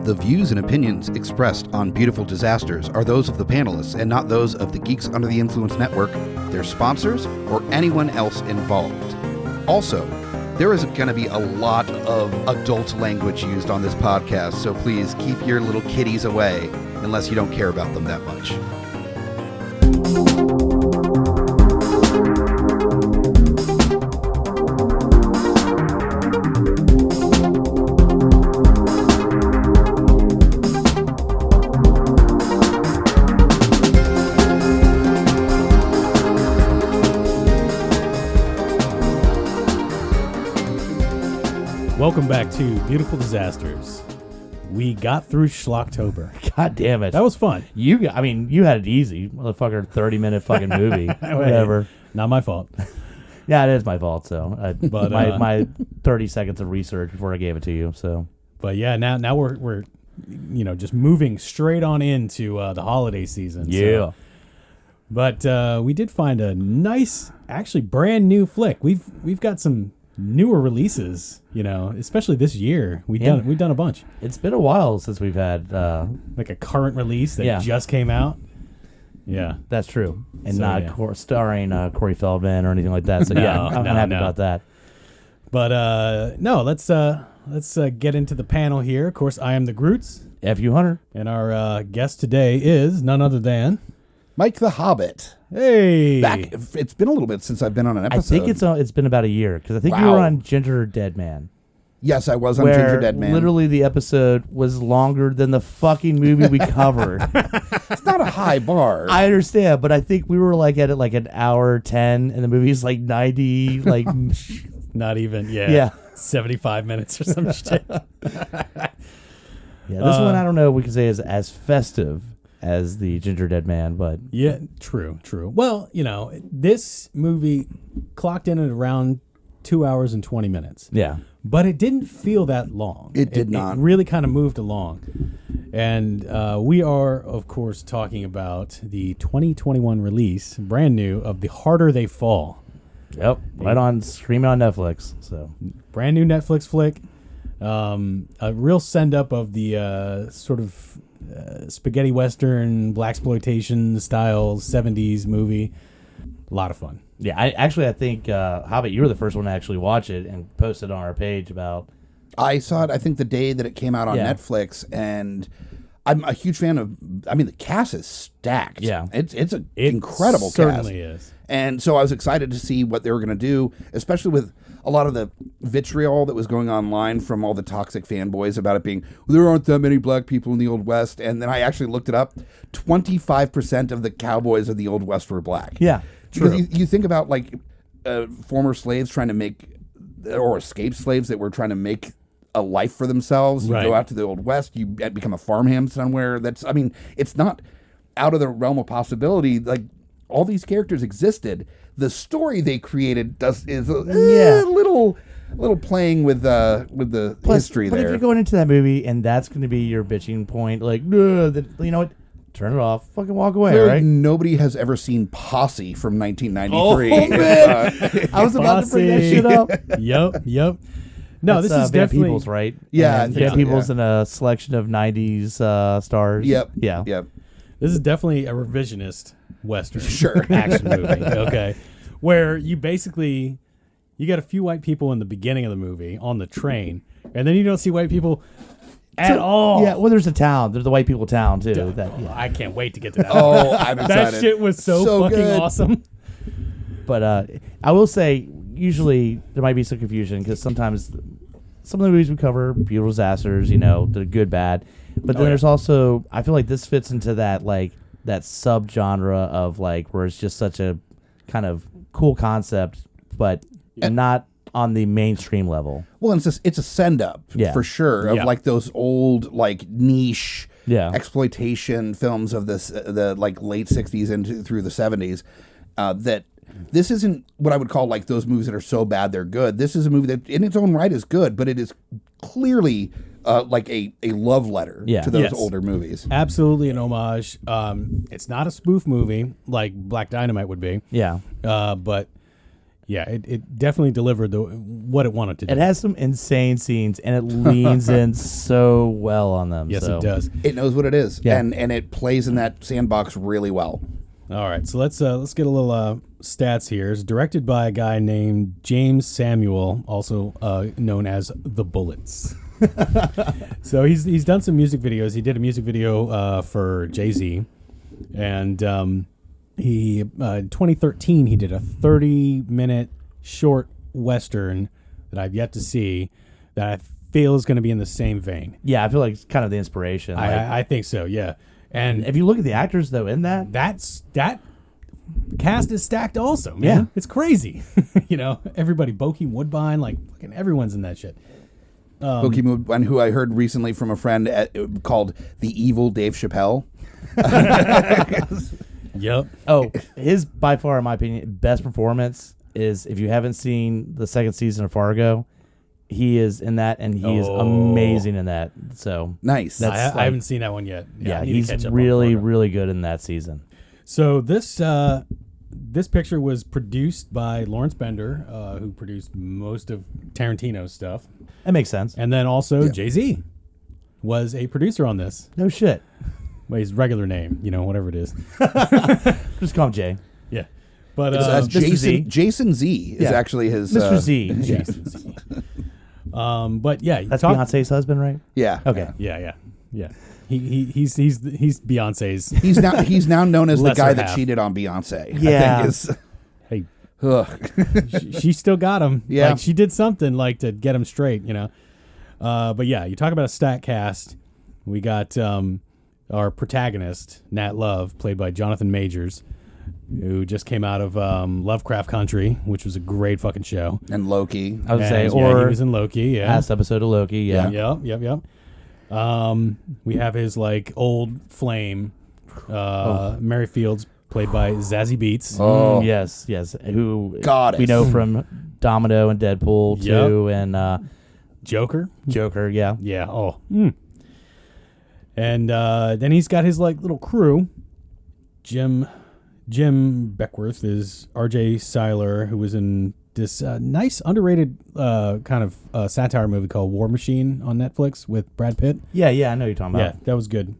The views and opinions expressed on Beautiful Disasters are those of the panelists and not those of the Geeks Under the Influence Network, their sponsors, or anyone else involved. Also, there is going to be a lot of adult language used on this podcast, so please keep your little kitties away unless you don't care about them that much. Welcome back to Beautiful Disasters. We got through Schlocktober. God damn it. That was fun. You had it easy. Motherfucker, 30-minute fucking movie. Whatever. Not my fault. Yeah, it is my fault, so. But, my 30 seconds of research before I gave it to you, so. But yeah, now we're just moving straight on into the holiday season. Yeah. So. But we did find a nice, actually brand new flick. We've got some newer releases, especially this year. We've done a bunch. It's been a while since we've had like a current release that just came out. Yeah, that's true, and so, not starring Corey Feldman or anything like that. So I'm happy about that. But no, let's get into the panel here. Of course, I am the Grutz, F.U. Hunter, and our guest today is none other than Mike the Hobbit. Hey, back. It's been a little bit since I've been on an episode. I think it's been about a year because I think you were on Ginger Dead Man. Yes, I was on Ginger Dead Man. Literally, the episode was longer than the fucking movie we covered. It's not a high bar. I understand, but I think we were at it like an hour 10, and the movie's like 90, like not even. Yeah, 75 minutes or some shit. Yeah, this one I don't know. We can say is as festive as the Ginger Dead Man, but yeah, true. Well, this movie clocked in at around 2 hours and 20 minutes. Yeah, but it didn't feel that long. It did not. It really kind of moved along, and we are, of course, talking about the 2021 release, brand new, of The Harder They Fall. Yep, right on streaming on Netflix. So brand new Netflix flick, a real send up of the sort of spaghetti western blaxploitation style 70s movie. A lot of fun. Yeah, I think Hobbit, you were the first one to actually watch it and post it on our page about. I saw it, I think, the day that it came out on Netflix, and I'm a huge fan of. I mean, the cast is stacked. Yeah, it's an incredible cast. Certainly is. And so I was excited to see what they were going to do, especially with a lot of the vitriol that was going online from all the toxic fanboys about it being, there aren't that many black people in the Old West. And then I actually looked it up. 25% of the cowboys of the Old West were black. Yeah, true. Because you think about former slaves trying to make, or escaped slaves that were trying to make a life for themselves. You go out to the Old West, you become a farmhand somewhere. It's not out of the realm of possibility. Like, all these characters existed. The story they created is a little playing with the history but there. But if you're going into that movie and that's going to be your bitching point, like, you know what? Turn it off. Fucking walk away, Clearly, right? Nobody has ever seen Posse from 1993. Oh, man. I was about to bring that shit up. Yep. No, this is Van definitely Peebles, right? Yeah, Van Peebles in a selection of 90s stars. Yep. Yeah. Yep. This is definitely a revisionist Western action movie. Okay, where you got a few white people in the beginning of the movie on the train, and then you don't see white people at all. Yeah, well, there's a town. There's the white people town too. I can't wait to get to that. I'm excited. That shit was so fucking good. awesome. But I will say, usually there might be some confusion because sometimes some of the movies we cover, beautiful disasters, they're good, bad. But then there's also, I feel like this fits into that that subgenre of where it's just such a kind of cool concept, but not on the mainstream level. Well, it's a send up for sure of those old niche exploitation films of the late 60s and through the 70s. That this isn't what I would call those movies that are so bad they're good. This is a movie that in its own right is good, but it is clearly a love letter to those older movies. Absolutely an homage. It's not a spoof movie like Black Dynamite would be. Yeah. But Yeah, it definitely delivered what it wanted to do. It has some insane scenes, and it leans in so well on them. Yes, so. it does. It knows what it is, Yeah. and it plays in that sandbox really well. All right, so let's get a little stats here. It's directed by a guy named James Samuel, also known as The Bullets. So he's done some music videos. He did a music video for Jay-Z, and he in 2013 he did a 30-minute short western that I've yet to see that I feel is going to be in the same vein. Yeah, I feel like it's kind of the inspiration. I think so. Yeah, and if you look at the actors though in that, that cast is stacked also, man. Yeah. It's crazy. Everybody, Bokeem Woodbine, like fucking everyone's in that shit. Bokeem Woodbine, who I heard recently from a friend called the evil Dave Chappelle. Yep. Oh, his by far, in my opinion, best performance is if you haven't seen the second season of Fargo, he is in that, and he is amazing in that. So Nice. That's I haven't seen that one yet. yeah, I need to he's catch up on really, Fargo. really good in that season. So this picture was produced by Lawrence Bender, who produced most of Tarantino's stuff, That makes sense. and then also Jay-Z was a producer on this. No shit. Well, his regular name, whatever it is. Just call him Jay. Yeah, but Mr. Z. Jason Z is Yeah. actually his Mr. Z. Jason Z. But yeah, That's Beyonce's husband, right? Yeah. Okay. Yeah. He's Beyonce's. He's now known as the Lesser guy that half. cheated on Beyonce. Yeah. I think is, Hey, ugh. she still got him. Yeah. Like she did something like to get him straight, But yeah, you talk about a stat cast. We got our protagonist, Nat Love, played by Jonathan Majors, who just came out of Lovecraft Country, which was a great fucking show. And Loki. I would say, And, or he was in Loki. Yeah. last episode of Loki. Yeah. Yep. We have his like old flame, Mary Fields, played by Zazie Beetz. Oh. Yes. Who Goddess. we know from Domino and Deadpool too, and Joker. Joker. Yeah. Yeah. Oh. And then he's got his like little crew. Jim Beckworth is R.J. Seiler, who was in this nice underrated kind of satire movie called War Machine on Netflix with Brad Pitt. Yeah. I know what you're talking Yeah, about. that was good.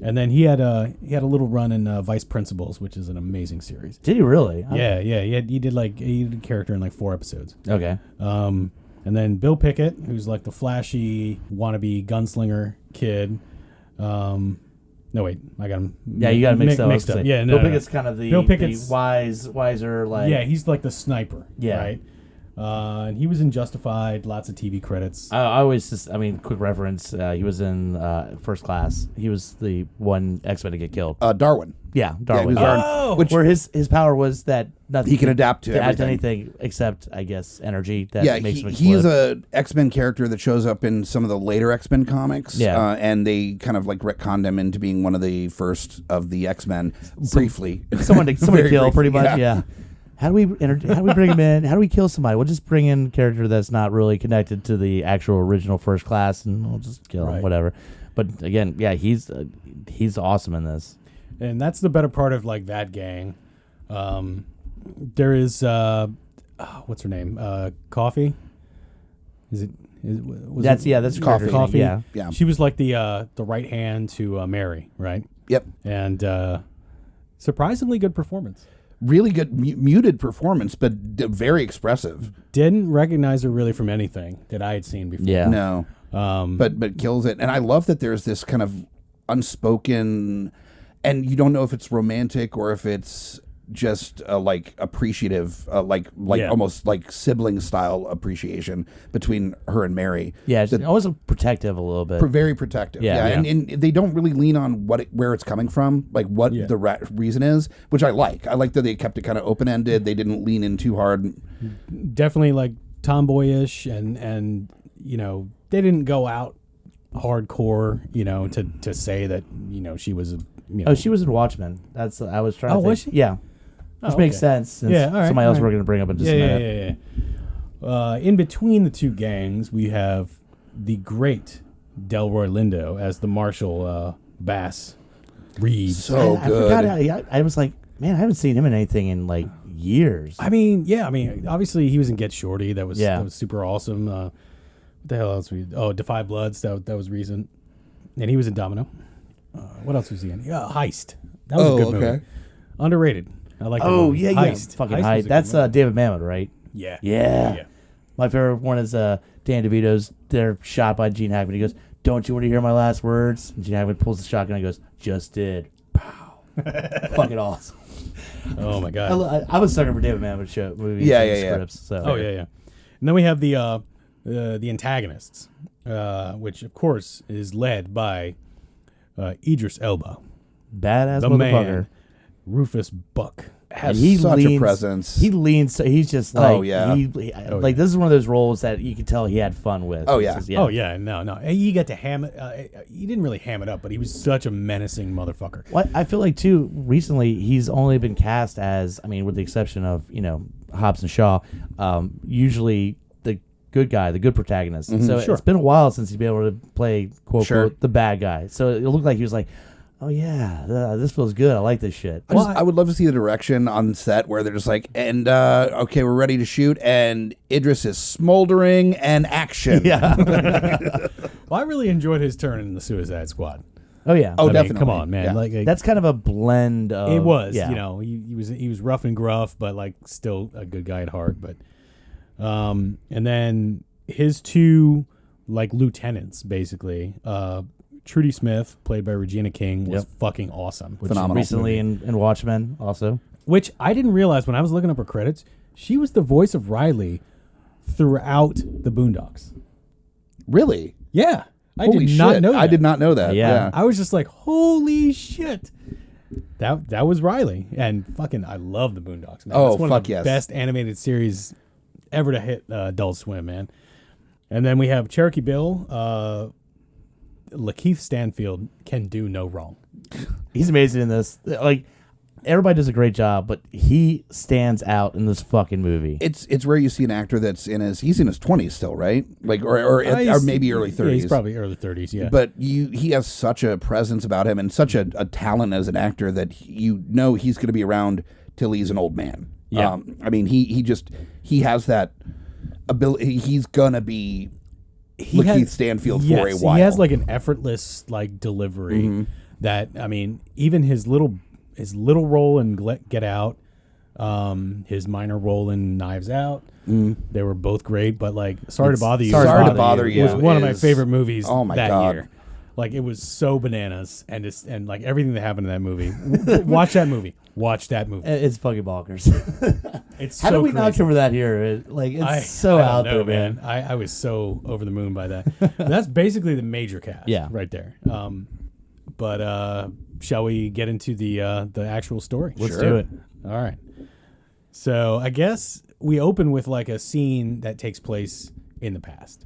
And then he had a little run in Vice Principals, which is an amazing series. Did he really? Yeah. He did a character in like 4 episodes. Okay. And then Bill Pickett, who's like the flashy wannabe gunslinger kid. No wait, I got him. Yeah, you got it mixed up. Yeah, Bill Pickett's kind of the Bill Pickett's wiser, like yeah, he's like the sniper. Yeah. Right. And he was in Justified. Lots of TV credits. I always just, quick reference. He was in First Class. He was the one X-Men to get killed. Darwin. Yeah, Darwin. he was Darwin. Which where his power was that nothing He can adapt to everything. anything except, I guess, energy that Yeah, makes him he's explode. a X-Men character that shows up in some of the later X-Men comics. Yeah. And they kind of like retconned him into being one of the first of the X-Men briefly. someone to Very kill, briefly, pretty much. yeah. Yeah. How do we bring him in? How do we kill somebody? We'll just bring in a character that's not really connected to the actual original First Class, and we'll just kill him, Right. whatever. But again, yeah, he's awesome in this. And that's the better part of like that gang. There is what's her name? Coffee. That's Coffee. Coffee. Yeah. Yeah. She was like the right hand to Mary, right? Yep. And surprisingly good performance. Really good muted performance, but very expressive. Didn't recognize her really from anything that I had seen before. Yeah. No. But kills it. And I love that there's this kind of unspoken, and you don't know if it's romantic or if it's just like appreciative, Yeah. almost like sibling style appreciation between her and Mary. Yeah, it's always protective a little bit. Very protective. Yeah. Yeah. And they don't really lean on where it's coming from, like what Yeah. the reason is, which I like. I like that they kept it kind of open ended. They didn't lean in too hard. Definitely like tomboyish, and they didn't go out hardcore, to say that she was Oh, she was in Watchmen. That's I was trying. Oh, to think. was she? Yeah, which makes sense. Since Yeah, all right, somebody else all right. we're going to bring up in just a minute. Yeah. In between the two gangs, we have the great Delroy Lindo as the Marshal Bass Reeves. So I good. forgot. I was like, man, I haven't seen him in anything in like years. I mean, yeah. I mean, obviously he was in Get Shorty. That was super awesome. What the hell else? Defy Bloods. That was recent. And he was in Domino. What else was he in? Yeah, Heist. That was a good movie. Underrated. I like. Heist. Fucking Heist. That's David Mamet, right? Yeah. My favorite one is Dan DeVito's. They're shot by Gene Hackman. He goes, "Don't you want to hear my last words?" And Gene Hackman pulls the shotgun and goes, "Just did." Pow. Fucking awesome. Oh my god. I was sucker for David Mamet movies. Scripts. So. Oh yeah. And then we have the antagonists, which of course is led by Idris Elba, badass the motherfucker. Man, Rufus Buck. Has such a presence. He leans. So he's just like. Like this is one of those roles that you could tell he had fun with. Oh yeah. Oh yeah. No. He got to ham it. He didn't really ham it up, but he was such a menacing motherfucker. What I feel like too. Recently, he's only been cast as. I mean, with the exception of Hobbs and Shaw. Usually the good guy, the good protagonist. Mm-hmm. So it's been a while since he's been able to play quote unquote the bad guy. So it looked like he was like. Oh yeah, this feels good. I like this shit. I would love to see the direction on set where they're just like, and okay, we're ready to shoot, and Idris is smoldering and action. Yeah. Well, I really enjoyed his turn in the Suicide Squad. Oh yeah. Oh, I mean, definitely. come on, man. Yeah. Like That's kind of a blend of. it was. Yeah. He was rough and gruff, but like still a good guy at heart. But and then his two like lieutenants, basically. Trudy Smith, played by Regina King, was fucking awesome. Phenomenal. Recently in Watchmen, also. Which I didn't realize when I was looking up her credits. She was the voice of Riley throughout the Boondocks. Really? Yeah. I Holy did not know that. I did not know that. Yeah. I was just like, holy shit. That was Riley. And fucking, I love the Boondocks, man. Oh, That's one fuck of the yes. best animated series ever to hit Adult Swim, man. And then we have Cherokee Bill. Lakeith Stanfield can do no wrong. He's amazing in this. Like, everybody does a great job, but he stands out in this fucking movie. It's rare you see an actor that's he's in his 20s still, right? Like or maybe early 30s. Yeah, he's probably early 30s, yeah. But he has such a presence about him and such a talent as an actor that he's going to be around till he's an old man. Yeah. I mean, he has that ability. He's going to be Lakeith Stanfield for a while. He has like an effortless like delivery that, I mean, even his little role in Get Out, his minor role in Knives Out, they were both great. But like, Sorry to Bother You was one of my favorite movies that year. Like, it was so bananas, and like everything that happened in that movie. Watch that movie. Watch that movie. It's fucking bonkers. It's How so did we crazy. not cover that here? It's so I out don't know, there, man. I was so over the moon by that. That's basically the major cast, right there. But shall we get into the actual story? Let's do it. All right. So I guess we open with like a scene that takes place in the past.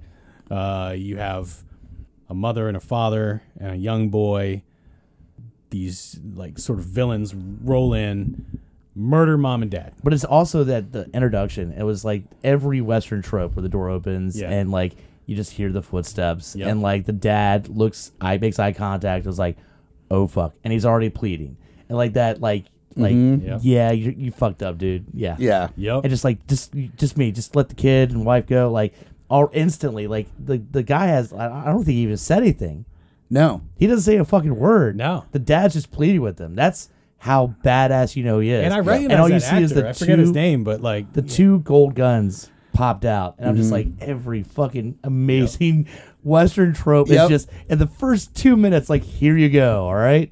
You have a mother and a father and a young boy. These like sort of villains roll in, murder mom and dad. But it's also that the introduction. It was like every Western trope where the door opens and like you just hear the footsteps and like the dad makes eye contact. It was like, oh fuck, and he's already pleading and like that you fucked up, dude. Yeah. Yep. And just let the kid and wife go. Like all instantly, like the guy has. I don't think he even said anything. No. He doesn't say a fucking word. No. The dad's just pleading with him. That's how badass he is. And I recognize and all that you see actor. is the I forget his name, but like the two gold guns popped out, and I'm just like, every fucking amazing Western trope is just in the first 2 minutes. Like, here you go. All right,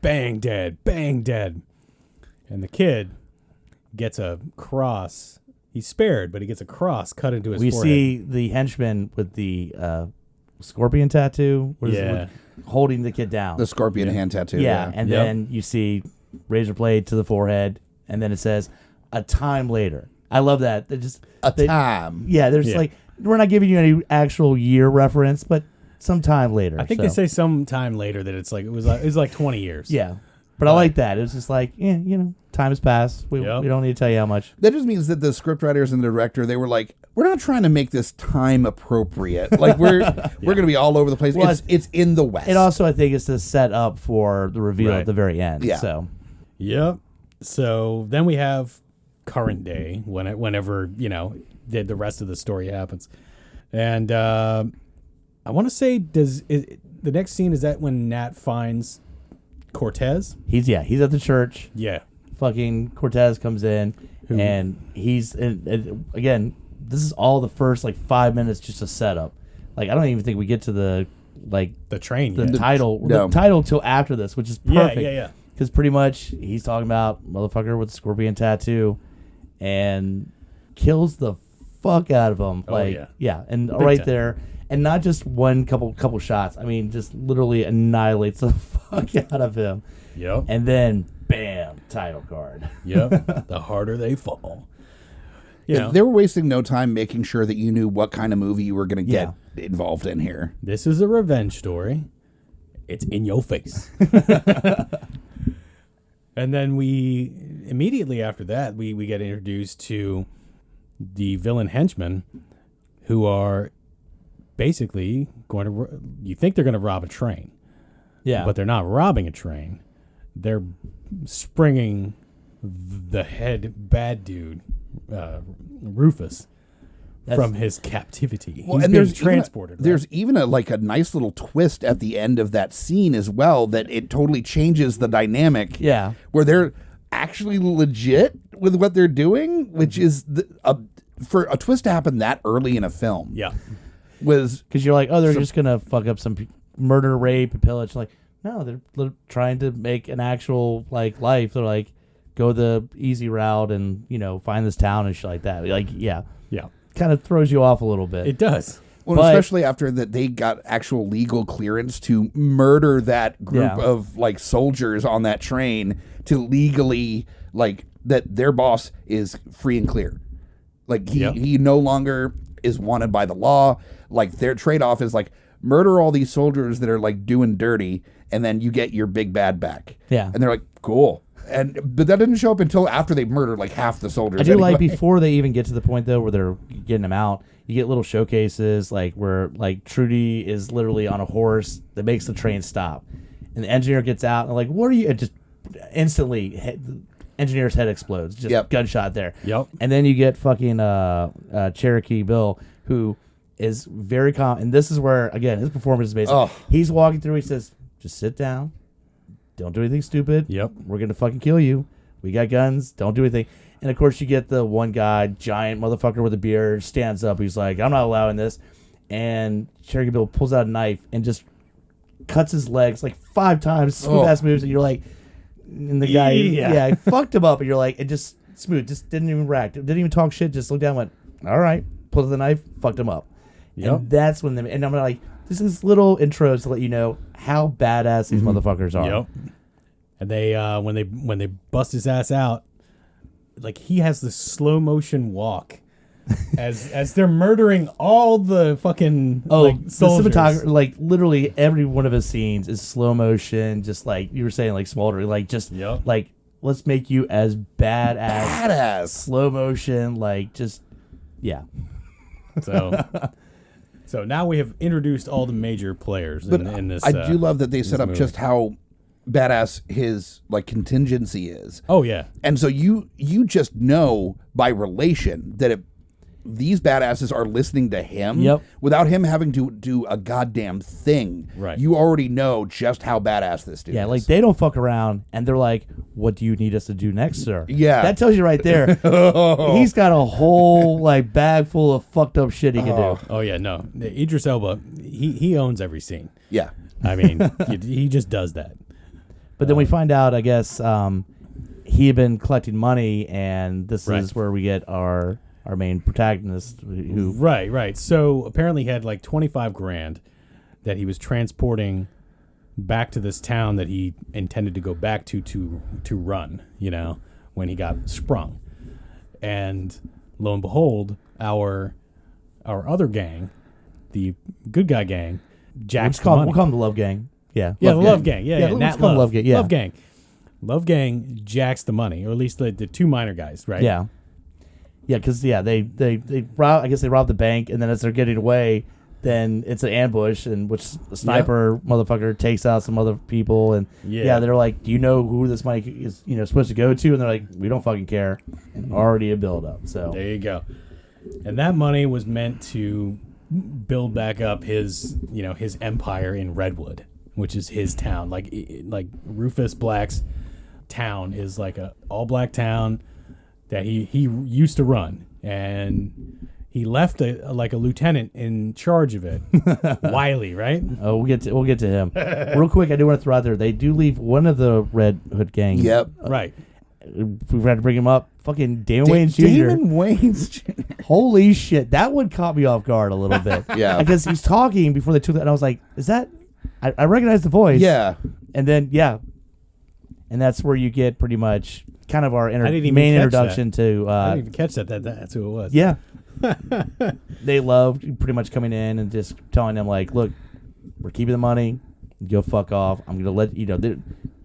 bang dead, and the kid gets a cross. He's spared, but he gets a cross cut into his forehead. We see the henchman with the scorpion tattoo. Holding the kid down. The scorpion hand tattoo. Yeah, and then you see razor blade to the forehead, and then it says a time later. I love that. Time. Yeah, there's like, we're not giving you any actual year reference, but some time later. I think they say some time later that it's like it was like 20 years. Yeah, but I like that. It was just like, time has passed. We don't need to tell you how much. That just means that the scriptwriters and the director, they were like, we're not trying to make this time appropriate. Like we're going to be all over the place. Well, it's in the West. It also, I think, is to set up for the reveal at the very end. Yeah. So. Yep. So then we have current day whenever the rest of the story happens. And I want to say, the next scene is that when Nat finds Cortez? He's at the church. Yeah. Fucking Cortez comes in, and he's and again. This is all the first 5 minutes just a setup. I don't even think we get to the train, the title till after this, which is perfect. Yeah. Because pretty much he's talking about motherfucker with the scorpion tattoo, and kills the fuck out of him. And Big right time. there, and not just one couple shots. I mean, just literally annihilates the fuck out of him. Yep. And then bam, title card. Yep. The harder they fall. They were wasting no time making sure that you knew what kind of movie you were going to get involved in here. This is a revenge story. It's in your face. And then we immediately after that we get introduced to the villain henchmen, who are basically going to. You think they're going to rob a train, but they're not robbing a train. They're springing the head bad dude. Rufus from his captivity. Well, He's and being there's transported. There's even a nice little twist at the end of that scene as well that it totally changes the dynamic. Yeah, where they're actually legit with what they're doing, which is for a twist to happen that early in a film. Yeah, was because you're they're just gonna fuck up some murder, rape, and pillage. No, they're trying to make an actual life. They're go the easy route and find this town and shit like that. Yeah, kind of throws you off a little bit. it does. Well, especially after that they got actual legal clearance to murder that group of soldiers on that train to legally that their boss is free and clear. He no longer is wanted by the law. Their trade-off is murder all these soldiers that are doing dirty, and then you get your big bad back. Yeah. And they're cool. But that didn't show up until after they murdered half the soldiers. I do before they even get to the point though where they're getting them out, you get little showcases where Trudy is literally on a horse that makes the train stop, and the engineer gets out and what are you? And just instantly, engineer's head explodes. Just gunshot there. Yep. And then you get fucking Cherokee Bill, who is very calm, and this is where again his performance is amazing. He's walking through. He says, "Just sit down. Don't do anything stupid. Yep. We're going to fucking kill you. We got guns. Don't do anything." And, of course, you get the one guy, giant motherfucker with a beard, stands up. He's like, "I'm not allowing this." And Cherokee Bill pulls out a knife and just cuts his legs 5 times, smooth-ass moves. And you're and the guy, he fucked him up. And you're it just smooth. Just didn't even react. Didn't even talk shit. Just looked down and went, "All right." Pulled the knife, fucked him up. Yep. And that's when and I'm this is little intros to let you know how badass these motherfuckers are. Yep. And they when they bust his ass out, he has this slow motion walk as they're murdering all the fucking soldiers. The cinematography, literally every one of his scenes is slow motion, just you were saying, smoldering, let's make you as badass slow motion, So now we have introduced all the major players in this. I do love that they set up just how badass his contingency is. Oh yeah. And so you just know by relation that these badasses are listening to him without him having to do a goddamn thing. Right. You already know just how badass this dude is. Yeah, they don't fuck around, and they're "What do you need us to do next, sir?" Yeah. That tells you right there. He's got a whole bag full of fucked up shit he can do. Oh yeah, no. Idris Elba, he owns every scene. Yeah. I mean, he just does that. But then we find out, I guess, he had been collecting money, and this is where we get our main protagonist. Who Right. So apparently he had $25,000 that he was transporting back to this town that he intended to go back to run, when he got sprung. And lo and behold, our other gang, the good guy gang, jacks the money. We'll call him the Love Gang. Yeah. Yeah, the Love Gang. Yeah. Let's call him Love Gang. Yeah. Love Gang. Love Gang jacks the money, or at least the 2 minor guys, right? Yeah. Yeah, because they rob. I guess they robbed the bank, and then as they're getting away, then it's an ambush, in which the sniper motherfucker takes out some other people, and they're like, "Do you know who this money is? Supposed to go to?" And they're like, "We don't fucking care." And already a build up. So there you go. And that money was meant to build back up his empire in Redwood, which is his town. Like Rufus Black's town is like a all black town that he used to run, and he left a lieutenant in charge of it. Wiley, right? Oh, we'll get to him. Real quick, I do want to throw out there, they do leave one of the Red Hood gang. Yep. Right. We've had to bring him up. Fucking Damon Wayans Jr. Damon Wayans Jr. Holy shit. That one caught me off guard a little bit. Yeah. Because he's talking before they took that, and I was like, is that... I recognize the voice. Yeah. And then, and that's where you get pretty much kind of our main introduction to... I didn't even catch that that's who it was. Yeah. They loved pretty much coming in and just telling them, like, look, we're keeping the money. Go fuck off. I'm going to let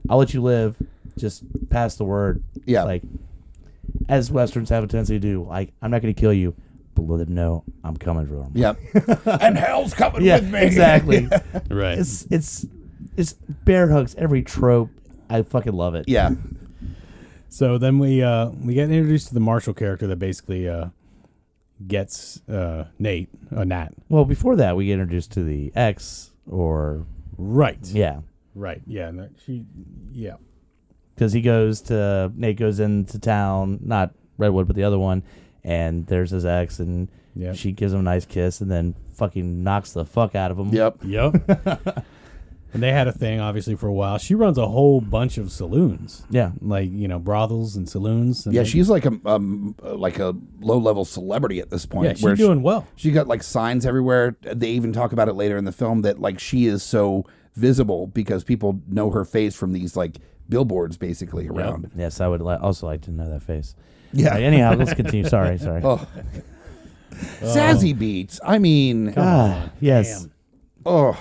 I'll let you live. Just pass the word. Yeah. Like, as Westerns have a tendency to do. Like, I'm not going to kill you, but let them know I'm coming for them. Yep. And hell's coming with me. Exactly. Right. It's bear hugs every trope. I fucking love it. Yeah. So then we get introduced to the Marshall character that basically gets Nat. Well, before that, we get introduced to the ex, or... Right. Yeah. Right. Yeah. No, yeah. Because Nate goes into town, not Redwood, but the other one, and there's his ex, and she gives him a nice kiss, and then fucking knocks the fuck out of him. Yep. And they had a thing, obviously, for a while. She runs a whole bunch of saloons. Yeah. Like, brothels and saloons. And she's like a low-level celebrity at this point. Yeah, she's doing well. She got, like, signs everywhere. They even talk about it later in the film that, like, she is so visible because people know her face from these, like, billboards basically around. Yep. Yes, I would also like to know that face. Yeah. Right, anyhow, let's continue. Sorry. Oh. Sassy beats. I mean, come on. Yes. Damn. Oh,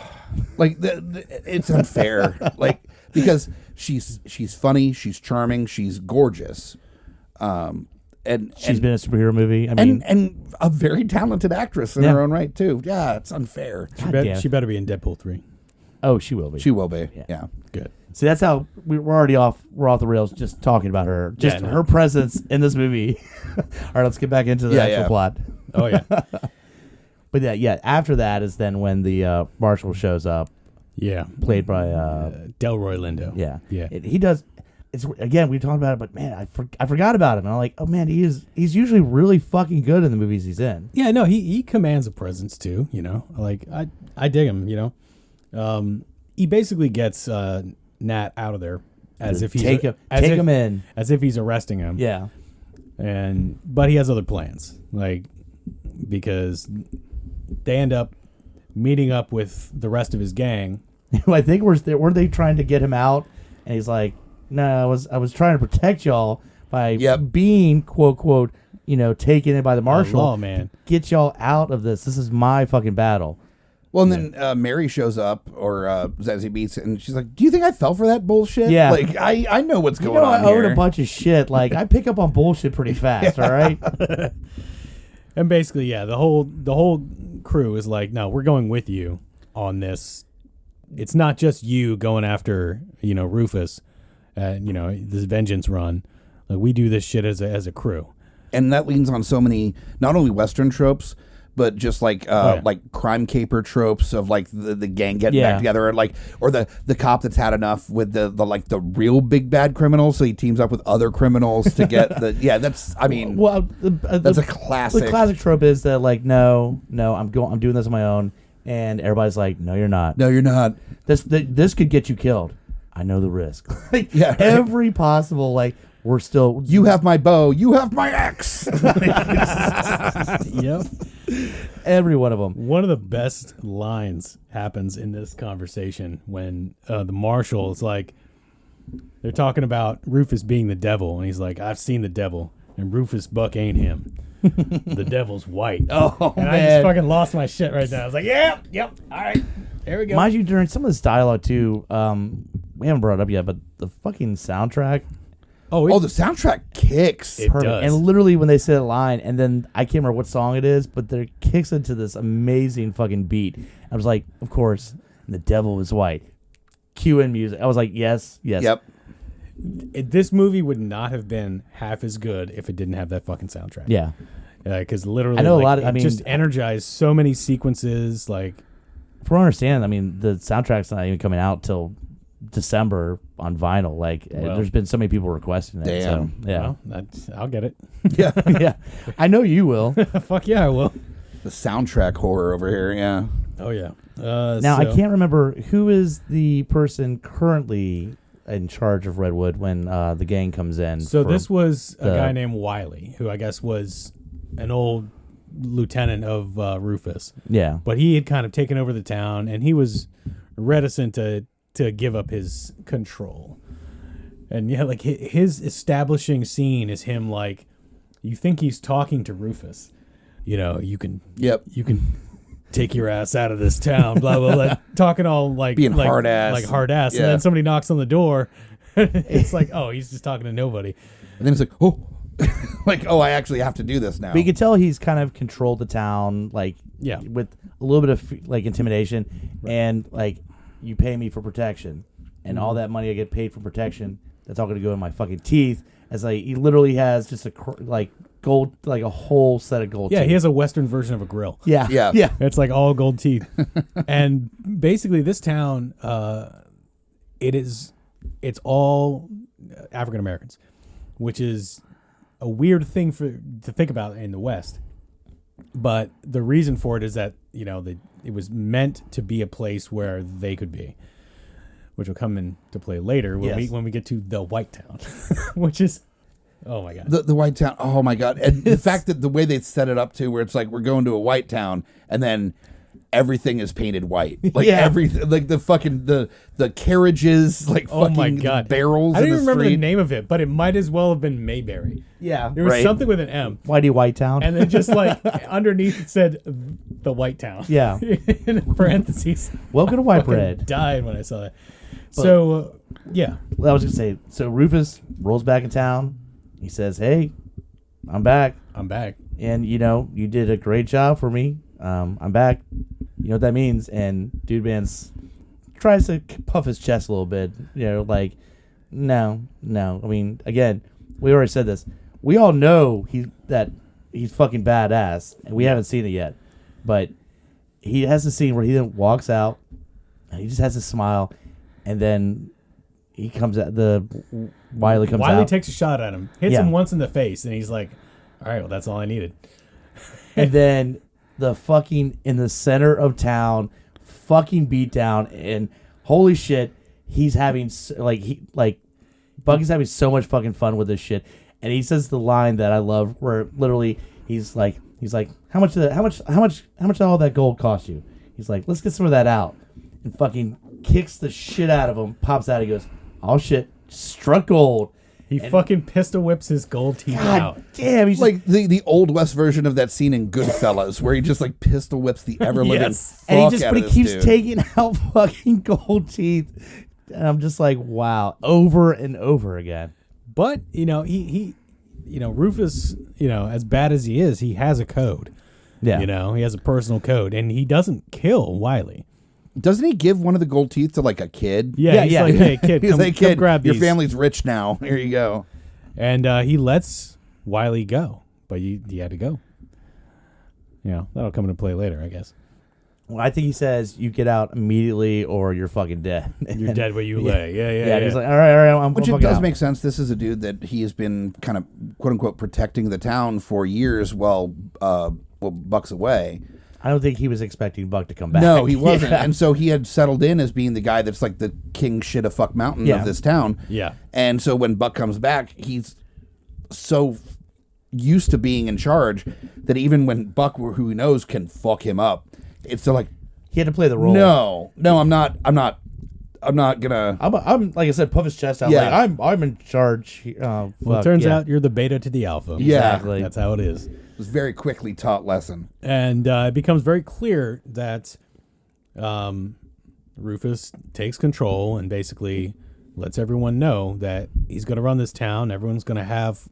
like it's unfair. Like, because she's funny, she's charming, she's gorgeous, and she's been in a superhero movie. I mean, and a very talented actress in her own right too. Yeah, it's unfair. She better be in Deadpool 3. Oh, she will be. She will be. Yeah. Good. See, that's how we're already off. We're off the rails just talking about her. Just her presence in this movie. All right, let's get back into the actual plot. Oh yeah. But after that is then when the Marshal shows up. Yeah. Played by Delroy Lindo. Yeah. Yeah. He does. It's again, we talked about it, but man, I forgot about him. And I'm like, oh man, he's usually really fucking good in the movies he's in. Yeah, no, he commands a presence too. Like I dig him. He basically gets Nat out of there as if he's take him in, as if he's arresting him. Yeah. But he has other plans, like, because they end up meeting up with the rest of his gang. I think weren't they trying to get him out? And he's like, no, I was trying to protect y'all by being quote quote taken in by the marshal. Oh man, get y'all out of this. This is my fucking battle. Well, and then Mary shows up, or Zazie Beetz, and she's like, do you think I fell for that bullshit? Yeah. Like, I know what's going on I here. own a bunch of shit. Like, I pick up on bullshit pretty fast, all right? And basically, the whole crew is like, no, we're going with you on this. It's not just you going after, Rufus, this vengeance run. Like, we do this shit as a crew. And that leans on so many, not only Western tropes, but just like crime caper tropes of like the gang getting back together, or the cop that's had enough with the real big bad criminals, so he teams up with other criminals to get that's that's a classic. The classic trope is that like no, I'm doing this on my own, and everybody's like, no, you're not. No, you're not. This could get you killed. I know the risk. Every possible we're still. You have my bow. You have my axe. Yep. Every one of them. One of the best lines happens in this conversation when the marshal is like, they're talking about Rufus being the devil, and he's like, I've seen the devil, and Rufus Buck ain't him. The devil's white. Oh, and man. I just fucking lost my shit right now. I was like, yep, all right, there we go. Mind you, during some of this dialogue too, we haven't brought it up yet, but the fucking soundtrack Oh, the soundtrack kicks. It perfect. does. And literally when they say that line, and then I can't remember what song it is, but there kicks into this amazing fucking beat. I was like, of course, the devil was white. Cue in music. I was like, yes. Yep. This movie would not have been half as good if it didn't have that fucking soundtrack. Yeah. Because literally, I know a lot of- it I mean- just energized so many sequences. Like, From what I understand, I mean, the soundtrack's not even coming out till December on vinyl. Like, there's been so many people requesting it. Damn. So, yeah. well, I'll get it. Yeah. Yeah. I know you will. Fuck yeah, I will. The soundtrack horror over here. Yeah. Oh yeah. Now, I can't remember who is the person currently in charge of Redwood when the gang comes in. So this was a the- guy named Wiley, who I guess was an old lieutenant of Rufus. Yeah. But he had kind of taken over the town, and he was reticent to give up his control. And yeah, like his establishing scene is him like, you think he's talking to Rufus. You know, you can take your ass out of this town, blah blah blah, talking all like Being hard ass. and Yeah. then somebody knocks on the door. It's like, oh, he's just talking to nobody. And then it's like, oh, like, oh, I actually have to do this now. But you can tell he's kind of controlled the town, like, Yeah. with a little bit of like intimidation, and like, you pay me for protection, and all that money I get paid for protection, that's all going to go in my fucking teeth. As like, he literally has just like gold, like a whole set of gold. Yeah, teeth. he has a Western version of a grill. Yeah, Yeah. yeah. It's like all gold teeth. And basically this town, it's all African Americans, which is a weird thing to think about in the West. But the reason for it is that, you know, it was meant to be a place where they could be, which will come into play later when we get to the White Town, which is, oh my God. The White Town. Oh my God. And the fact that the way they set it up too, where it's like, we're going to a white town and then everything is painted white. Like everything, like the fucking, the carriages, like Oh fucking my God. barrels I don't in even the remember street. the name of it, but it might as well have been Mayberry. Yeah. There was Right. something with an M. Whitey White Town. And then just like underneath it said the White Town. Yeah. In parentheses. Welcome to White Fucking Bread. died when I saw that. So, yeah. Well, I was gonna say. So Rufus rolls back in town. He says, "Hey, I'm back, I'm back. and you know you did a great job for me. I'm back. You know what that means?" And Dude Man's tries to puff his chest a little bit. You know, like, no. I mean, again, we already said this. We all know that he's fucking badass, and we haven't seen it yet. But he has a scene where he then walks out, and he just has a smile, and then he comes out. Wiley comes out. Wiley takes a shot at him, hits Yeah. him once in the face, and he's like, all right, well, that's all I needed. And then the fucking in the center of town, fucking beatdown, and holy shit, he's having Bucky's having so much fucking fun with this shit, and he says the line that I love, where literally he's like, how much all that gold cost you? He's like, let's get some of that out, and fucking kicks the shit out of him, pops out, he goes, oh shit, struck gold. He fucking pistol whips his gold teeth out. God damn, he's Like the old West version of that scene in Goodfellas, where he just like pistol whips the ever living Yes. fuck and he just, out but of he this keeps dude. taking out fucking gold teeth, and I'm just like, wow, over and over again. But, you know, he Rufus, you know, as bad as he is, he has a code. Yeah, You know, he has a personal code, and he doesn't kill Wiley. Doesn't he give one of the gold teeth to like a kid? Yeah, he's like, hey, kid, He's come, like, come kid, grab your these. family's rich now. Here you go. And he lets Wiley go, but he had to go. You know, that'll come into play later, I guess. well, I think he says you get out immediately or you're fucking dead. You're dead where you lay. Yeah. And he's like, all right, I'm Which it fucking does out. make sense. This is a dude that he has been kind of quote unquote protecting the town for years while Buck's away. I don't think he was expecting Buck to come back. No, he wasn't. Yeah. And so he had settled in as being the guy that's like the king shit of fuck mountain Yeah. of this town. Yeah. And so when Buck comes back, he's so used to being in charge that even when Buck, who he knows, can fuck him up, it's still like, He had to play the role. no, I'm not gonna. I'm like I said, puff his chest out. Yeah. Like I'm in charge. Well, it turns out you're the beta to the alpha. Yeah. Exactly. That's how it is. It was a very quickly taught lesson. And it becomes very clear that Rufus takes control and basically lets everyone know that he's going to run this town. Everyone's going to have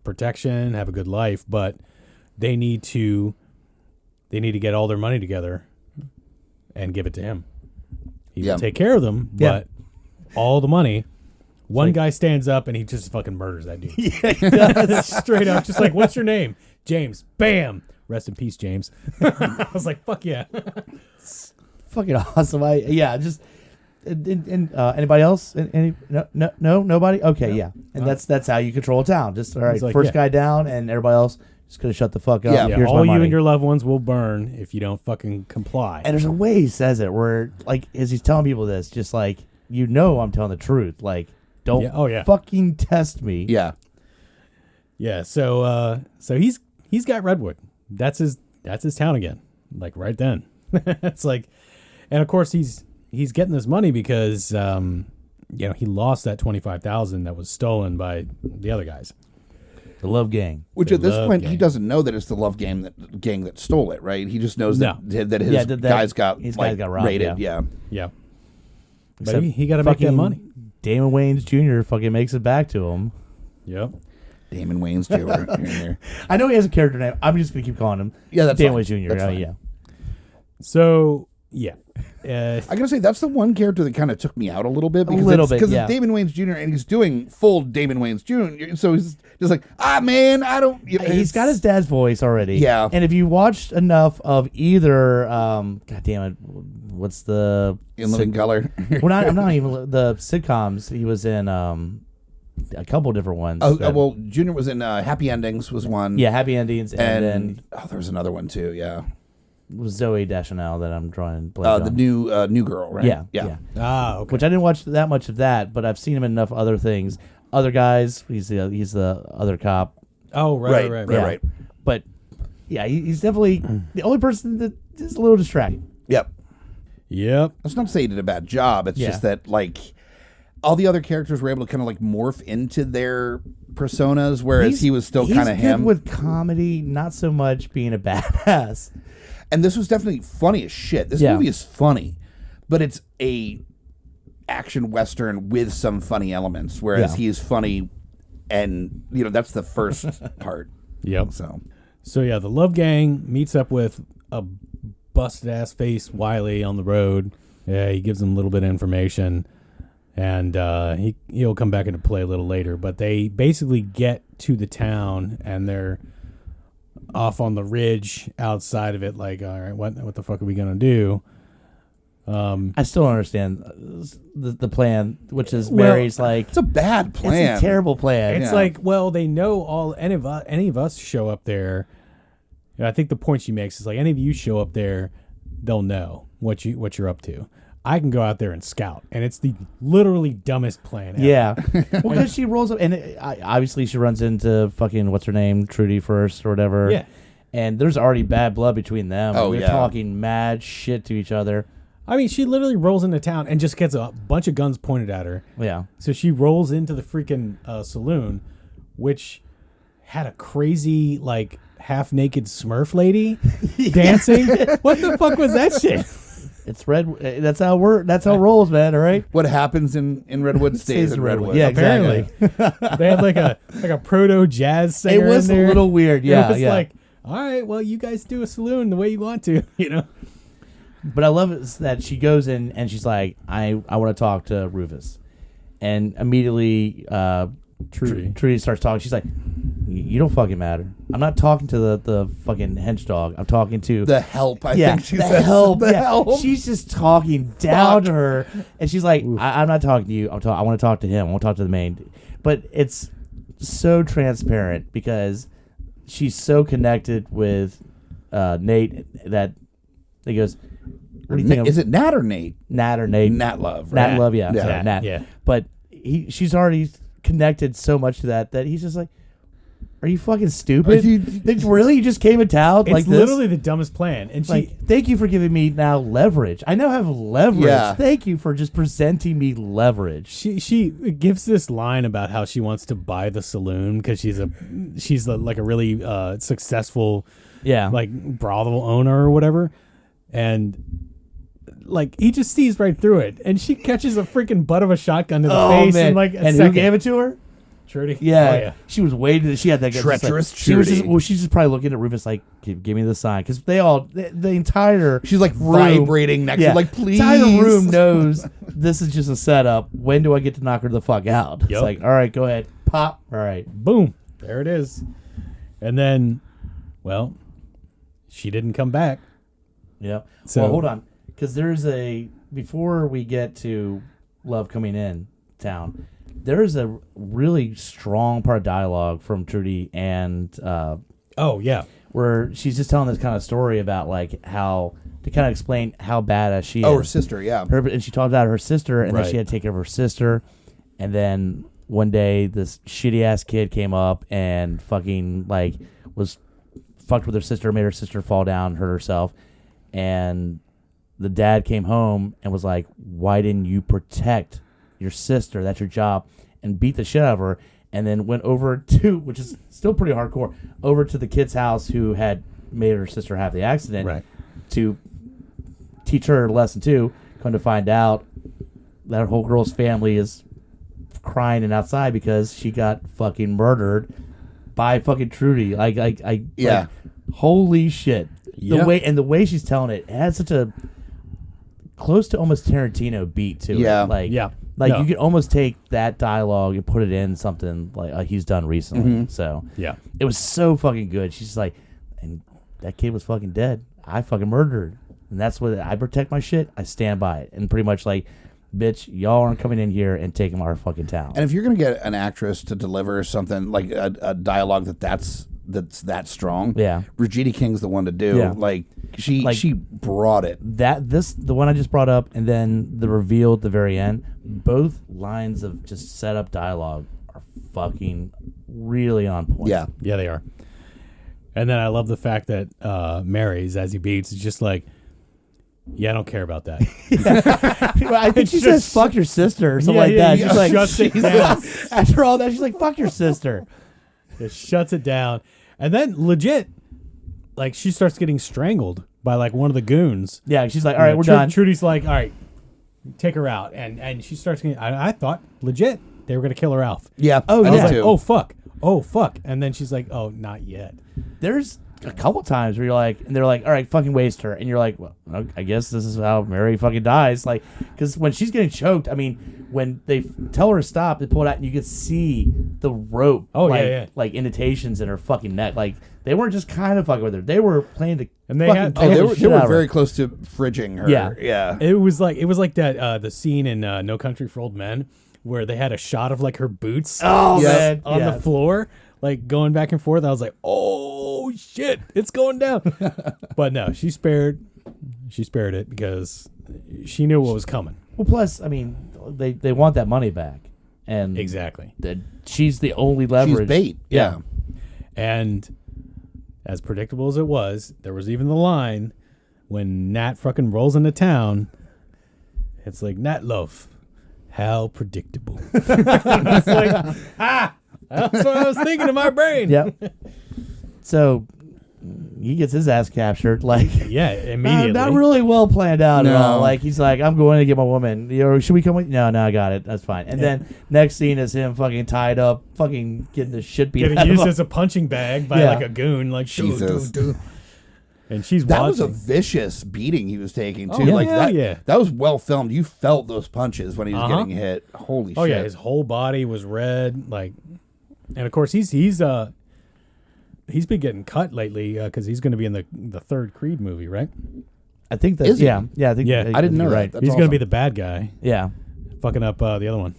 protection, have a good life, but they need to get all their money together and give it to him. He will take care of them, but all the money. One guy stands up and he just fucking murders that dude. Yeah, he does. Straight up, just like, what's your name? James. Bam. Rest in peace, James. I was like, fuck yeah. Fucking awesome. Anybody else? Nobody? Okay, yeah. And that's how you control a town. Just all right, like, first guy down, and everybody else just gonna shut the fuck up. Yeah, Here's all my you money. and your loved ones will burn if you don't fucking comply. And there's a way he says it where, like, as he's telling people this, just like, I'm telling the truth. Like, don't fucking test me. Yeah. Yeah. So he's got Redwood. That's his town again. Like right then. It's like, and of course he's getting this money because he lost that $25,000 that was stolen by the other guys. The Love Gang. Which at this point he doesn't know that it's the Love Gang that stole it, right? He just knows that his guys got robbed, raided. Yeah. But Except he got to make that money. Damon Wayans Jr. fucking makes it back to him. Yep. Damon Wayans Jr. I know he has a character name. I'm just gonna keep calling him. Yeah, that's Damon fine. Wayans Jr. That's fine. Yeah. So yeah. I gotta say that's the one character that kind of took me out a little bit because yeah. it's Damon Wayans Jr. and he's doing full Damon Wayans Jr. So he's just like, man, I don't. He's got his dad's voice already. Yeah. And if you watched enough of either, God damn it, what's the In Living Color? Well, I'm not even the sitcoms. He was in a couple different ones. Well, Junior was in Happy Endings was one. Yeah, Happy Endings, and then there was another one too. Yeah. It was Zoe Deschanel that I'm drawing blank on. The new girl, right? Yeah. Okay. Which I didn't watch that much of that, but I've seen him in enough other things. Other guys, he's the other cop. Oh, right. But yeah, he's definitely the only person that is a little distracting. Yep. That's not to say he did a bad job. It's just that like all the other characters were able to kind of like morph into their personas, whereas he was still kind of him. He's good with comedy, not so much being a badass. And this was definitely funny as shit. This movie is funny, but it's a action western with some funny elements, whereas he is funny, and that's the first part. Yep. So yeah, the Love Gang meets up with a busted ass face Wiley on the road. Yeah, he gives them a little bit of information, and he'll come back into play a little later. But they basically get to the town, and they're off on the ridge outside of it. Like, all right, what the fuck are we gonna do? I still don't understand the plan, which is Mary's like it's a bad plan. It's a terrible plan. It's like, well, they know any of us show up there. I think the point she makes is like, any of you show up there, they'll know what you're up to. I can go out there and scout, and it's the literally dumbest plan ever. Yeah. Well, because she rolls up, and obviously she runs into fucking, what's her name, Trudy first or whatever. Yeah. And there's already bad blood between them. They're talking mad shit to each other. I mean, she literally rolls into town and just gets a bunch of guns pointed at her. Yeah. So she rolls into the freaking saloon, which had a crazy, like, half-naked Smurf lady dancing. What the fuck was that shit? It's red. That's how it rolls, man. All right. What happens in Redwood stays in Redwood. Yeah, apparently. Exactly. They had like a proto jazz singer. It was in there. a little weird. Yeah. It was like, all right, well, you guys do a saloon the way you want to, But I love it that she goes in and she's like, I want to talk to Rufus, and immediately Trudy starts talking. She's like, you don't fucking matter. I'm not talking to the fucking hench dog. I'm talking to the help. I think she says help. The help. She's just talking down to her, and she's like, I'm not talking to you. I want to talk to him. I want to talk to the main. But it's so transparent because she's so connected with Nate that he goes, what do you think? Is it Nat or Nate? Nat or Nate? Nat Love. Right? Nat Love, yeah. Yeah. Sorry, Nat. Yeah. But she's already connected so much to that he's just like, are you fucking stupid? Really? You just came in town like this? It's literally the dumbest plan. And like, thank you for giving me now leverage. I now have leverage. Yeah. Thank you for just presenting me leverage. She gives this line about how she wants to buy the saloon because she's like a really successful like brothel owner or whatever. And like he just sees right through it, and she catches a freaking butt of a shotgun to the face man. in like a and second. who gave it to her? Trudy. Yeah. Oh, yeah. She was waiting. She had that Treacherous she was Trudy. she's just probably looking at Rufus like, give me the sign, because the entire She's like room, vibrating next to her, like, please. The entire room knows this is just a setup. When do I get to knock her the fuck out? It's Yep. like, all right, go ahead, pop. All right, Boom. There it is. And then, well, she didn't come back. yeah. So- Well, hold on, because before we get to Love coming in town, there's a really strong part of dialogue from Trudy and Oh yeah. where she's just telling this kind of story about like how to kind of explain how badass she Oh, is. her sister, yeah. And she talked about her sister, and then Right. she had to take care of her sister. And then one day, this shitty ass kid came up and fucking like was fucked with her sister, made her sister fall down, hurt herself. And the dad came home and was like, "Why didn't you protect your sister? That's your job." And beat the shit out of her. And then went over to, which is still pretty hardcore, over to the kid's house who had made her sister have the accident Right. to teach her a lesson too. Come to find out, that whole girl's family is crying and outside because she got fucking murdered by fucking Trudy. Yeah. Like, holy shit. Yeah. The way she's telling it has such a close to almost Tarantino beat to Yeah. it. Like, Yeah. Like No. you could almost take that dialogue and put it in something like he's done recently. So Yeah. it was so fucking good. She's just like, and that kid was fucking dead. I fucking murdered her. And that's what I protect my shit. I stand by it. And pretty much like, bitch, y'all aren't coming in here and taking our fucking town. And if you're gonna get an actress to deliver something like a dialogue that's that strong, Yeah. Regina King's the one to do. Yeah. Like she brought it. The one I just brought up, and then the reveal at the very end, both lines of just set up dialogue are fucking really on point. Yeah. Yeah, they are. And then I love the fact that Mary, Zazie Beetz, is just like, yeah, I don't care about that. Well, I think she says "fuck your sister" or something like that. She's like, shuts it down. after all that, she's like, "Fuck your sister." It shuts it down. And then legit, like she starts getting strangled by like one of the goons. Yeah, she's like, "All right, we're done." Trudy's like, all right, take her out. And she starts getting, I thought legit they were going to kill her off. Yeah. Oh, I I did was like, too. oh, fuck. And then she's like, oh, not yet. There's a couple times where you're like, and they're like, "All right, fucking waste her," and you're like, "Well, I guess this is how Mary fucking dies." Like, because when she's getting choked, I mean, when they tell her to stop, they pull it out, and you can see the rope, Oh, like, yeah. like indentations in her fucking neck. Like, they weren't just kind of fucking with her; they were planning to. And they fucking had- kill Oh, the they shit were out of her. very close to fridging her. Yeah. Yeah. It was like that the scene in No Country for Old Men where they had a shot of like her boots Oh Yeah. man, on yeah. the floor, like going back and forth. I was like, oh shit, it's going down. But no, she spared it because she knew what was coming. Well, plus, I mean, they want that money back, and Exactly. she's the only leverage. She's bait. Yeah. And as predictable as it was, there was even the line when Nat fucking rolls into town. It's like, Nat Love, how predictable. It's like, that's what I was thinking in my brain. Yep. So he gets his ass captured. Like, Yeah, immediately. not really well planned out at No. all. Like, he's like, "I'm going to get my woman. Should we come with?" No, I got it. That's fine. And then next scene is him fucking tied up, fucking getting the shit beat Getting out of used him. as a punching bag by Yeah. like a goon. Like, Jesus. And she's That watching. was a vicious beating he was taking too. Oh, yeah. Like that. Yeah. That was well filmed. You felt those punches when he was Uh-huh. getting hit. Holy Oh shit. yeah, his whole body was red, like, and of course he's been getting cut lately because he's going to be in the third Creed movie, right? I think that. Is he? Yeah. I think. Yeah. I didn't know you're that. right. That's He's going to be awesome. the bad guy, Yeah. fucking up the other one,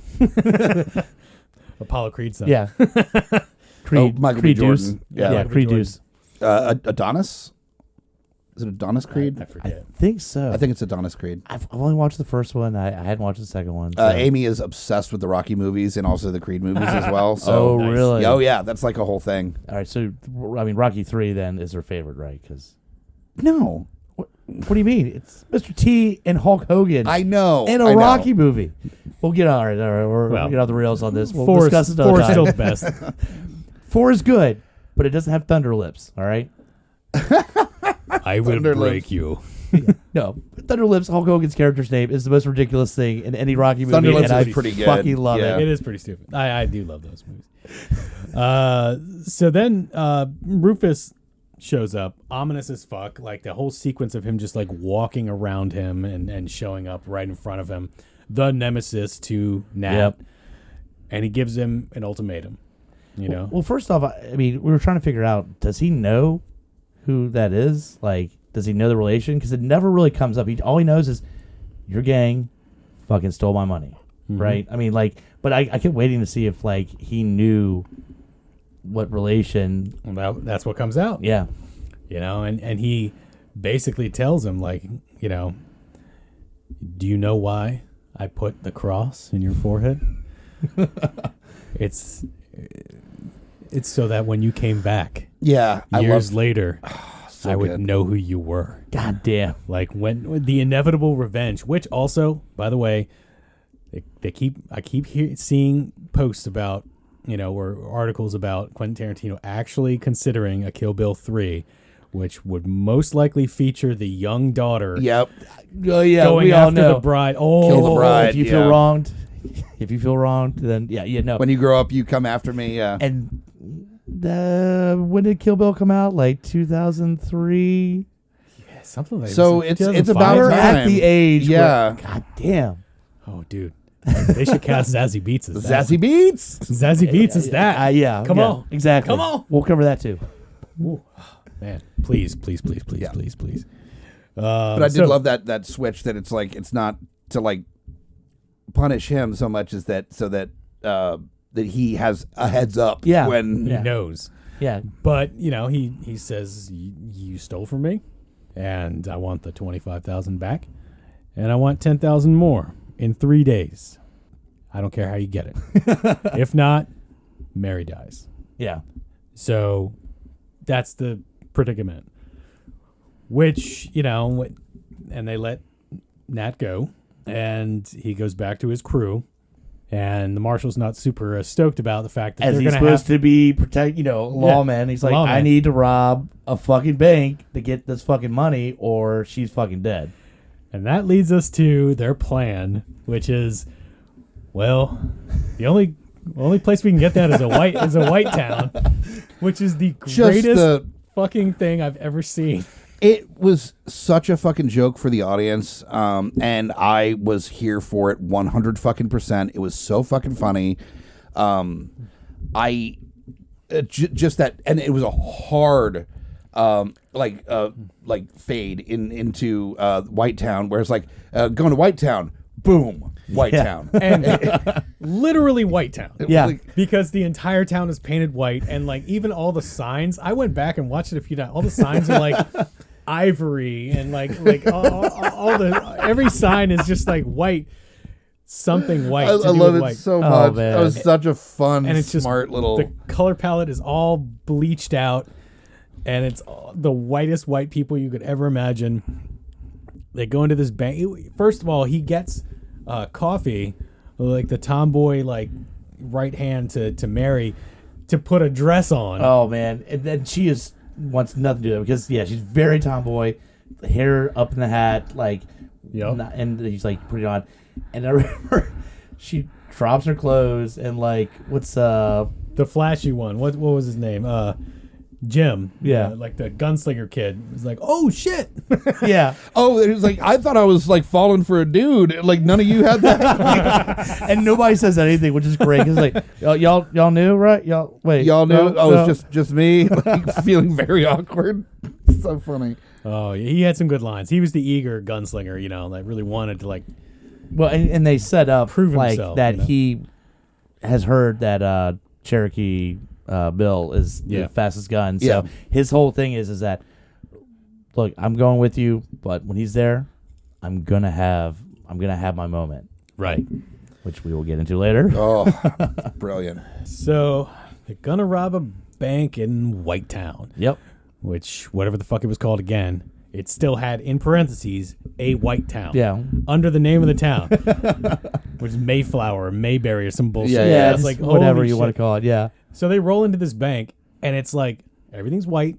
Apollo Creed's son. Yeah. Oh, Michael B. Creed Deuce. Jordan. Yeah. Yeah. Michael B. Creed Jordan. Deuce. Adonis? Is it Adonis Creed? I forget. I think so. I think it's Adonis Creed. I've only watched the first one. I hadn't watched the second one. So. Amy is obsessed with the Rocky movies and also the Creed movies as well. So, Oh, nice. really? oh yeah, that's like a whole thing. All right. So, I mean, Rocky 3 then is her favorite, right? Because No, what do you mean? It's Mr. T and Hulk Hogan I know. in I a know. Rocky movie. We'll get all right. We'll Well, get off the rails on this. We'll Four discuss is it another still time. the best. 4 is good, but it doesn't have thunder lips. All right. I will Thunder break you. No, Thunderlips, Hulk Hogan's character's name, is the most ridiculous thing in any Rocky movie. Thunderlips and is pretty good. Fucking love Yeah. it. It is pretty stupid. I do love those movies. So then Rufus shows up, ominous as fuck. Like the whole sequence of him just like walking around him and showing up right in front of him, the nemesis to Nat. Yep. And he gives him an ultimatum. You know. Well, first off, I mean, we were trying to figure out, does he know who that is? Like, does he know the relation? Because it never really comes up. All he knows is your gang fucking stole my money, right? I mean, like, but I kept waiting to see if like he knew what relation. Well, that's what comes out. Yeah, You know, and he basically tells him like, you know, do you know why I put the cross in your forehead? It's so that when you came back, years later, I would know who you were. God damn. Like when the inevitable revenge, which also, by the way, I keep seeing posts about, you know, or articles about Quentin Tarantino actually considering a Kill Bill 3, which would most likely feature the young daughter. Yep. Oh yeah, going we all after know. the bride. Oh, Kill the bride. If you feel wronged, then no. When you grow up, you come after me. Yeah. And when did Kill Bill come out? Like 2003. yeah, something like So that. it's about We're time. at the age. Yeah. Where, God damn. Oh, dude, they should cast Zazie Beetz as that. Zazie Beetz. Zazie Beetz is that. Yeah. Come yeah, on. Exactly. Come on. We'll cover that too. Ooh, man, please. But I did love that switch that it's like it's not to like punish him so much as that so that that he has a heads up Yeah. when He knows. Yeah. But, you know, he says, you stole from me, and I want the $25,000 back, and I want $10,000 more in 3 days. I don't care how you get it. If not, Mary dies. Yeah. So that's the predicament. Which, you know, and they let Nat go, and he goes back to his crew. And the marshal's not super stoked about the fact that As they're he's going to have supposed to be lawman. He's like, lawman. I need to rob a fucking bank to get this fucking money, or she's fucking dead. And that leads us to their plan, which is, well, the only place we can get that is a white town, which is the greatest fucking thing I've ever seen. it was such a fucking joke for the audience, and I was here for it 100%. It was so fucking funny. Just that, and it was a hard fade into White Town, where it's like going to White Town, boom, White Town, and literally White Town. Yeah. Because the entire town is painted white, and like even all the signs. I went back and watched it a few times. All the signs are like ivory, and like all the every sign is just like white. Something white. I love it white. so much. Man. It was such a fun, And it's just smart little. The color palette is all bleached out, and it's the whitest white people you could ever imagine. They go into this bank. First of all, he gets coffee, like the tomboy, like right hand to Mary, to put a dress on. Oh man, and then she wants nothing to do with it because she's very tomboy, hair up in the hat, like, and he's like put it on, and I remember she drops her clothes and like what's the flashy one? What was his name? Jim. Yeah. Like the gunslinger kid. He's like, oh shit. yeah. Oh, it was like I thought I was like falling for a dude. Like none of you had that. And nobody says anything, which is great. Cause like y'all knew, right? Y'all knew. No, oh, it's just me, like feeling very awkward. So funny. Oh, he had some good lines. He was the eager gunslinger, that really wanted to like. Well, and they set up prove like himself, that he has heard that Cherokee Bill is the fastest gun. So his whole thing is that, look, I'm going with you, but when he's there, I'm gonna have my moment, Right. which we will get into later. Oh, brilliant. So they're gonna rob a bank in White Town. Yep. Which, whatever the fuck it was called again, it still had in parentheses a White Town. Yeah. Under the name of the town, which is Mayflower, or Mayberry, or some bullshit. Yeah. It's It's like whatever holy you want shit. to call it. Yeah. So they roll into this bank, and it's like everything's white.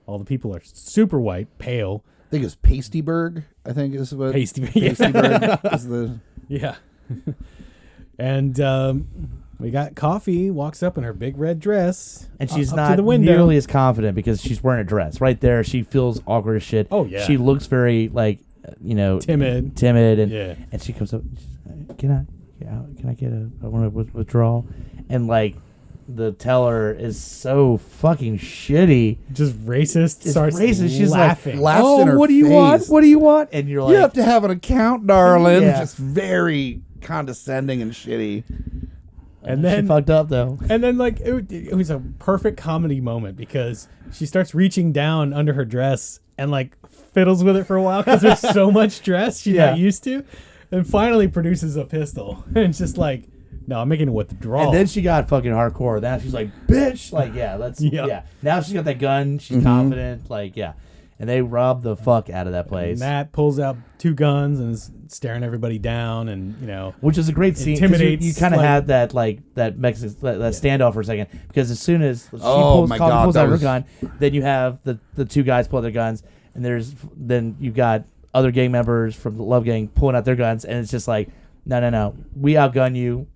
All the people are super white, pale. think it's Pastyberg. I think is what Pastyberg is the yeah. And we got Coffee walks up in her big red dress, and she's up not to the window. nearly as confident because she's wearing a dress. Right there, she feels awkward as shit. Oh yeah, she looks very like timid, and she comes up. Can I get I want to withdraw, and like the teller is so fucking shitty, just racist. Starts racist. She's laughing. Laughs in her what do you face. want? What do you want? And you're like, you have to have an account, darling. Yeah. Just very condescending and shitty. And then she fucked up though. And then like it was a perfect comedy moment because she starts reaching down under her dress and like fiddles with it for a while because there's so much dress she's not used to, and finally produces a pistol and it's just like, no, I'm making a withdrawal. And then she got fucking hardcore. Now she's like, bitch, like Now she's got that gun. She's confident, like And they rob the fuck out of that place. And Matt pulls out 2 guns and is staring everybody down, and which is a great scene. Intimidates. You kind of had that that Mexican standoff for a second because as soon as she pulls out her gun, then you have the 2 guys pull out their guns, and then you got other gang members from the Love Gang pulling out their guns, and it's just like, no, we outgun you.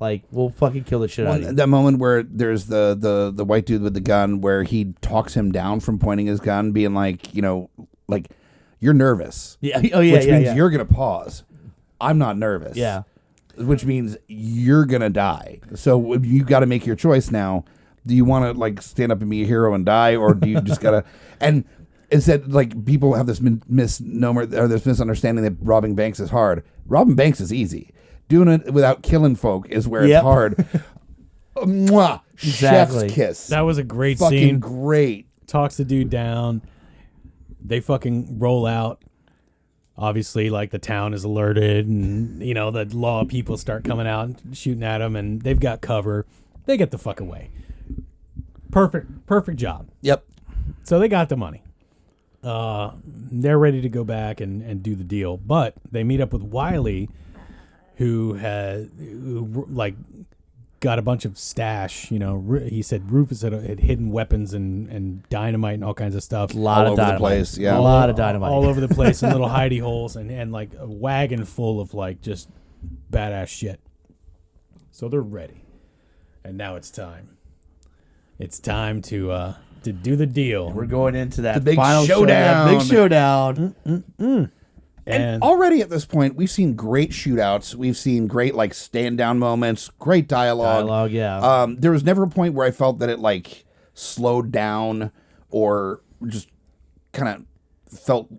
Like we'll fucking kill the shit out of you. That moment where there's the white dude with the gun, where he talks him down from pointing his gun, being like, like you're nervous. Yeah. Which means you're gonna pause. I'm not nervous. Yeah. Which means you're gonna die. So you got to make your choice now. Do you want to like stand up and be a hero and die, or do you just gotta? And instead, like people have this misnomer or this misunderstanding that robbing banks is hard. Robbing banks is easy. Doing it without killing folk is where it's hard. Mwah! Exactly. Chef's kiss. that was a great fucking scene. Great. Talks the dude down. They fucking roll out. Obviously, like the town is alerted, and the law people start coming out and shooting at them, and they've got cover. They get the fuck away. Perfect job. Yep. So they got the money. They're ready to go back and do the deal, but they meet up with Wiley, who got a bunch of stash. He said Rufus had hidden weapons and dynamite and all kinds of stuff. A lot of dynamite. The place, yeah. A lot of dynamite. All over the place in little hidey holes and like a wagon full of like just badass shit. So they're ready. And now it's time. It's time to do the deal. We're going into that The big final showdown. Big showdown. And already at this point, we've seen great shootouts. We've seen great like stand down moments, great dialogue. There was never a point where I felt that it like slowed down or just kind of felt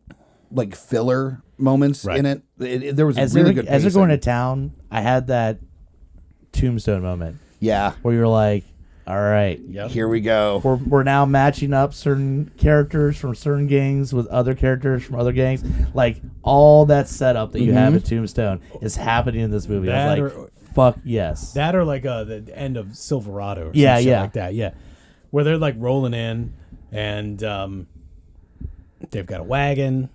like filler moments in it. There was as really good as they're pacing. going to town. I had that Tombstone moment. Yeah. Where you're like, all right, Here we go. We're now matching up certain characters from certain gangs with other characters from other gangs. Like all that setup that you have at Tombstone is happening in this movie. I was like, fuck yes. That or like the end of Silverado or Yeah, some shit yeah. like that. Yeah. Where they're like rolling in and they've got a wagon.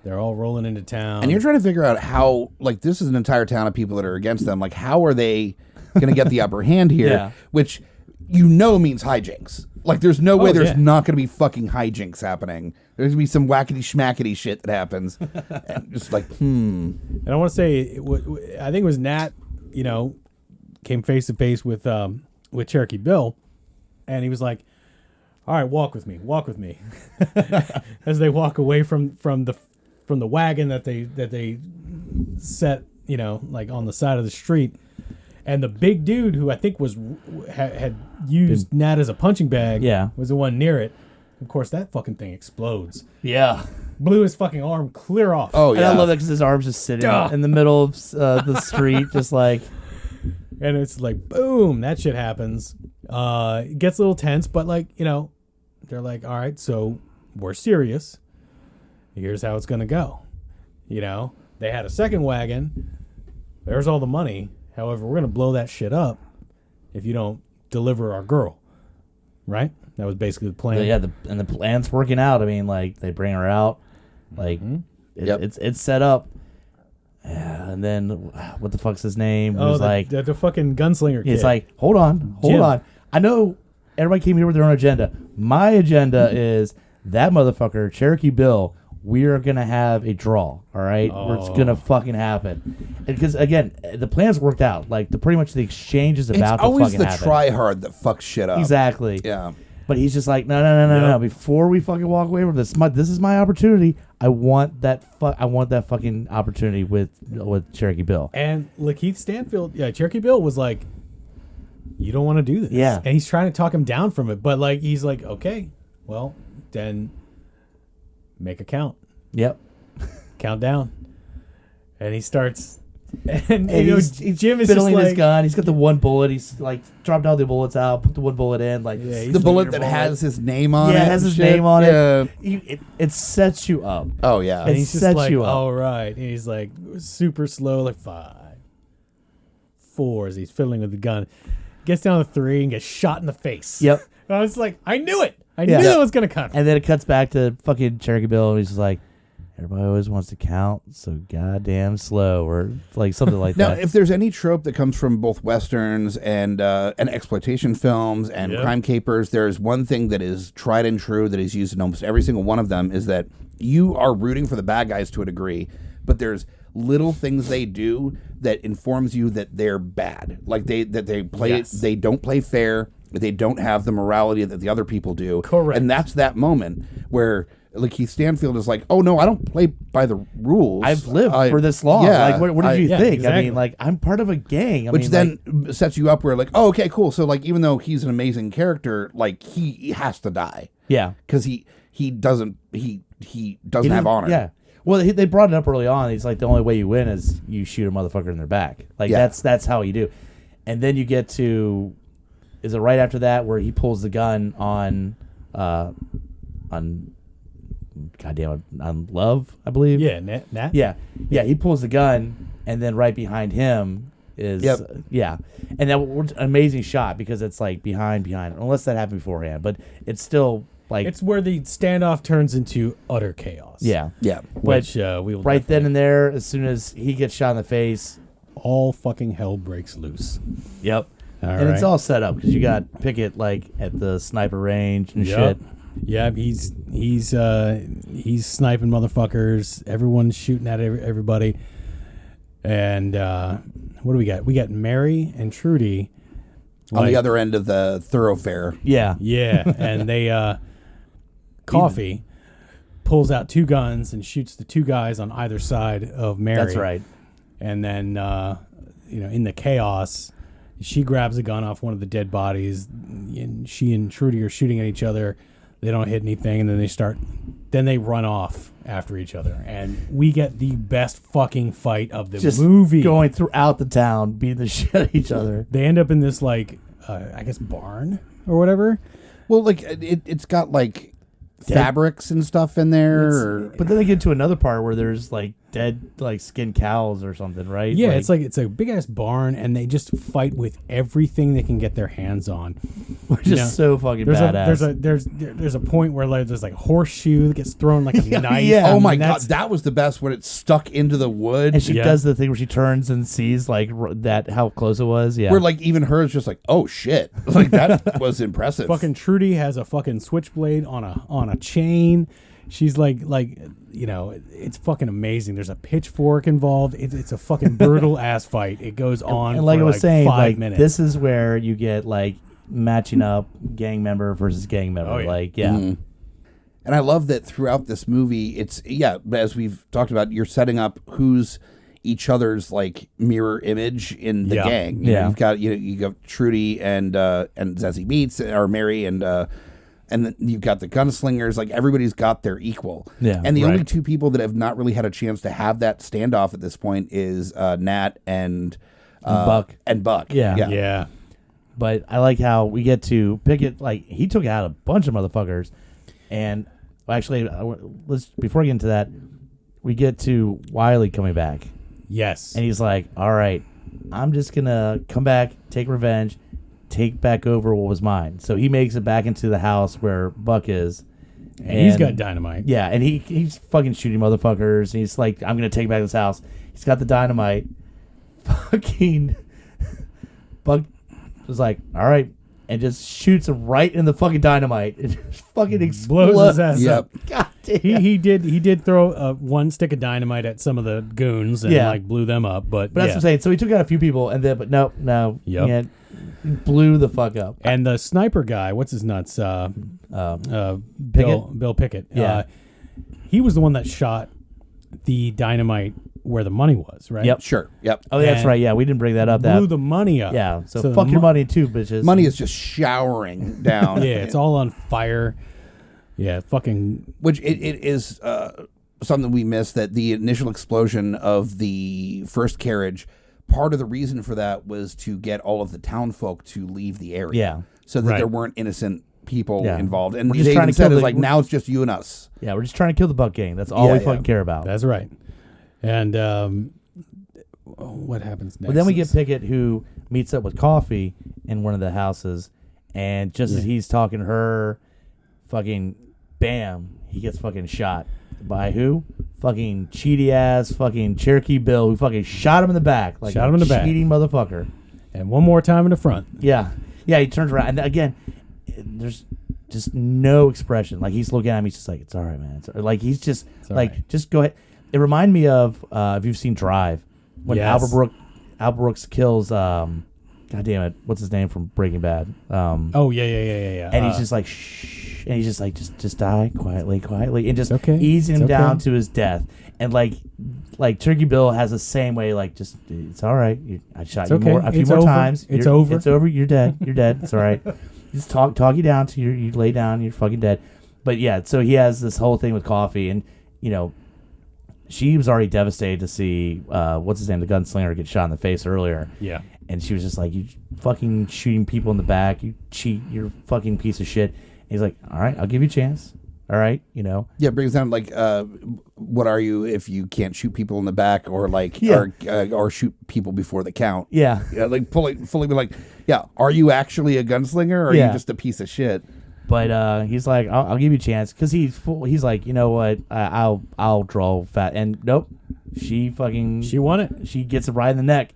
They're all rolling into town. And you're trying to figure out how, like, this is an entire town of people that are against them. Like, how are they going to get the upper hand here? Yeah. Which means hijinks. Like, there's no way there's not going to be fucking hijinks happening. There's going to be some wackety schmackety shit that happens. And just like, And I want to say, I think it was Nat, came face to face with Cherokee Bill, and he was like, "All right, walk with me," as they walk away from the wagon that they set, like on the side of the street. And the big dude who I think had used Nat as a punching bag was the one near it. Of course, that fucking thing explodes. Yeah. Blew his fucking arm clear off. oh And yeah. I love that because his arm's just sitting in the middle of the street, just like. And it's like, boom, that shit happens. It gets a little tense, but like, they're like, all right, so we're serious. Here's how it's going to go. They had a second wagon. There's all the money. However, we're going to blow that shit up if you don't deliver our girl. Right? That was basically the plan. Yeah, and the plan's working out. I mean, like, they bring her out. Like, it's set up. Yeah, and then, what the fuck's his name? Oh, the fucking gunslinger kid. It's like, hold on. I know everybody came here with their own agenda. My agenda is that motherfucker, Cherokee Bill, we are going to have a draw, all right? It's going to fucking happen. Because, again, the plan's worked out. Like, pretty much the exchange is about to fucking happen. It's always the try-hard that fucks shit up. Exactly. Yeah. But he's just like, no. Before we fucking walk away from this, this is my opportunity. I want that fucking opportunity with Cherokee Bill. And Lakeith Stanfield, Cherokee Bill was like, you don't want to do this. Yeah. And he's trying to talk him down from it. But, like, he's like, okay, well, then make a count. Yep. Count down. And he starts... And he's Jim is fiddling just like, his gun. He's got the one bullet. He's like dropped all the bullets out, put the one bullet in. Like the bullet that has his name on it. Yeah, it has his name on it. It sets you up. Oh yeah, and he's just like, all right. And he's like super slow, like 5, 4 as he's fiddling with the gun. Gets down to 3 and gets shot in the face. Yep. I was like, I knew it. I knew that was gonna come. And then it cuts back to fucking Cherokee Bill, and he's just like, everybody always wants to count so goddamn slow, or like something like that. Now, if there's any trope that comes from both westerns and exploitation films and crime capers, there's one thing that is tried and true that is used in almost every single one of them, is that you are rooting for the bad guys to a degree, but there's little things they do that informs you that they're bad. Like they don't play fair. They don't have the morality that the other people do. Correct. And that's that moment where Lakeith Stanfield is like, oh no, I don't play by the rules. I've lived for this long. Yeah, like, what did you think? Exactly. I mean, like, I'm part of a gang. Which then sets you up where like, oh, okay, cool. So like, even though he's an amazing character, like he has to die. Yeah, because he doesn't have honor. Yeah. Well, they brought it up early on. He's like, the only way you win is you shoot a motherfucker in their back. Like that's how you do. And then you get to, is it right after that where he pulls the gun on goddamn it, on Love, I believe. Yeah, Nat. Yeah. He pulls the gun, and then right behind him is and that was an amazing shot because it's like behind, unless that happened beforehand, but it's still like it's where the standoff turns into utter chaos. Yeah. Which we will right then and there, as soon as he gets shot in the face, all fucking hell breaks loose. Yep. And it's all set up because you got Pickett like at the sniper range and shit. Yeah, he's sniping motherfuckers. Everyone's shooting at everybody. And what do we got? We got Mary and Trudy on the other end of the thoroughfare. Yeah, and they Coffee pulls out 2 guns and shoots the 2 guys on either side of Mary. That's right. And then in the chaos, she grabs a gun off one of the dead bodies, and she and Trudy are shooting at each other. They don't hit anything, and then they run off after each other, and we get the best fucking fight of the movie. Going throughout the town, beating the shit out of each other. They end up in this I guess barn or whatever. Well, like it's got like fabrics and stuff in there, but then they get to another part where there's like dead like skinned cows or something, right? Yeah, it's a big ass barn, and they just fight with everything they can get their hands on, which is so fucking badass. There's a point where like there's like a horseshoe that gets thrown like a knife. Yeah. Oh my god, that was the best when it stuck into the wood. And she does the thing where she turns and sees like that how close it was. Yeah, where like even her is just like, oh shit, like that was impressive. Fucking Trudy has a fucking switchblade on a chain. She's like it's fucking amazing. There's a pitchfork involved. It's a fucking brutal ass fight. It goes on and like for I was saying, 5 minutes. This is where you get like matching up gang member versus gang member. Oh, yeah. Mm-hmm. And I love that throughout this movie, it's as we've talked about, you're setting up who's each other's like mirror image in the gang. You know, you've got Trudy and Zazie Beetz, or Mary and then you've got the gunslingers. Like everybody's got their equal. Yeah, and the only 2 people that have not really had a chance to have that standoff at this point is Nat and Buck. And Buck. Yeah. But I like how we get to Pickett. Like he took out a bunch of motherfuckers, and actually, before I get into that, we get to Wiley coming back. Yes, and he's like, "All right, I'm just gonna come back, take revenge, take back over what was mine." So he makes it back into the house where Buck is. And he's got dynamite. Yeah, and he's fucking shooting motherfuckers. And he's like, I'm going to take back this house. He's got the dynamite. Fucking Buck was like, all right. And just shoots him right in the fucking dynamite. It just fucking explodes. Blows his ass up. God he did throw one stick of dynamite at some of the goons and like blew them up. But that's what I'm saying. So he took out a few people, and then no, Yep. he blew the fuck up. And the sniper guy, what's his nuts? Bill Pickett. Yeah. He was the one that shot the dynamite where the money was, right? Yep. Sure. Yep. Oh, that's right. Yeah, we didn't bring that up. Blew the money up. Yeah. So fuck your money too, bitches. Money is just showering down. Yeah, it's all on fire. Yeah, fucking. Which it is something we missed, that the initial explosion of the first carriage, part of the reason for that was to get all of the town folk to leave the area. Yeah. So that there weren't innocent people involved. And we're they just trying even to said kill is like, now it's just you and us. Yeah, we're just trying to kill the Buck gang. That's all we fucking care about. That's right. And what happens next? But then we get Pickett, who meets up with Coffee in one of the houses, and just as he's talking to her, fucking bam, he gets fucking shot. By who? Fucking cheaty ass fucking Cherokee Bill, who fucking shot him in the back. Like shot him in the back. Cheating motherfucker. And one more time in the front. Yeah. Yeah, he turns around. And again, there's just no expression. Like, he's looking at me, he's just like, it's all right, man. Like, he's just, like, right. Just go ahead. It reminded me of, if you've seen Drive, when Albert Brooks kills, God damn it, what's his name from Breaking Bad? Oh, yeah. And he's just like, shh. And he's just like, just die quietly. And just easing him down to his death. And like Turkey Bill has the same way, like, just, it's all right. I shot you a few more times. It's over. It's over. You're dead. It's all right. Just talk you down to you lay down. You're fucking dead. But yeah, so he has this whole thing with Coffee, and she was already devastated to see what's his name, the gunslinger, get shot in the face earlier. Yeah, and she was just like, "You fucking shooting people in the back. You cheat. You're a fucking piece of shit." And he's like, "All right, I'll give you a chance. All right, Yeah, it brings down like, what are you if you can't shoot people in the back or like or shoot people before the count? Yeah, like fully be like, yeah, are you actually a gunslinger or are you just a piece of shit? But he's like, I'll give you a chance, because he's like, you know what, I'll draw fat, and nope, she won it. She gets it right in the neck,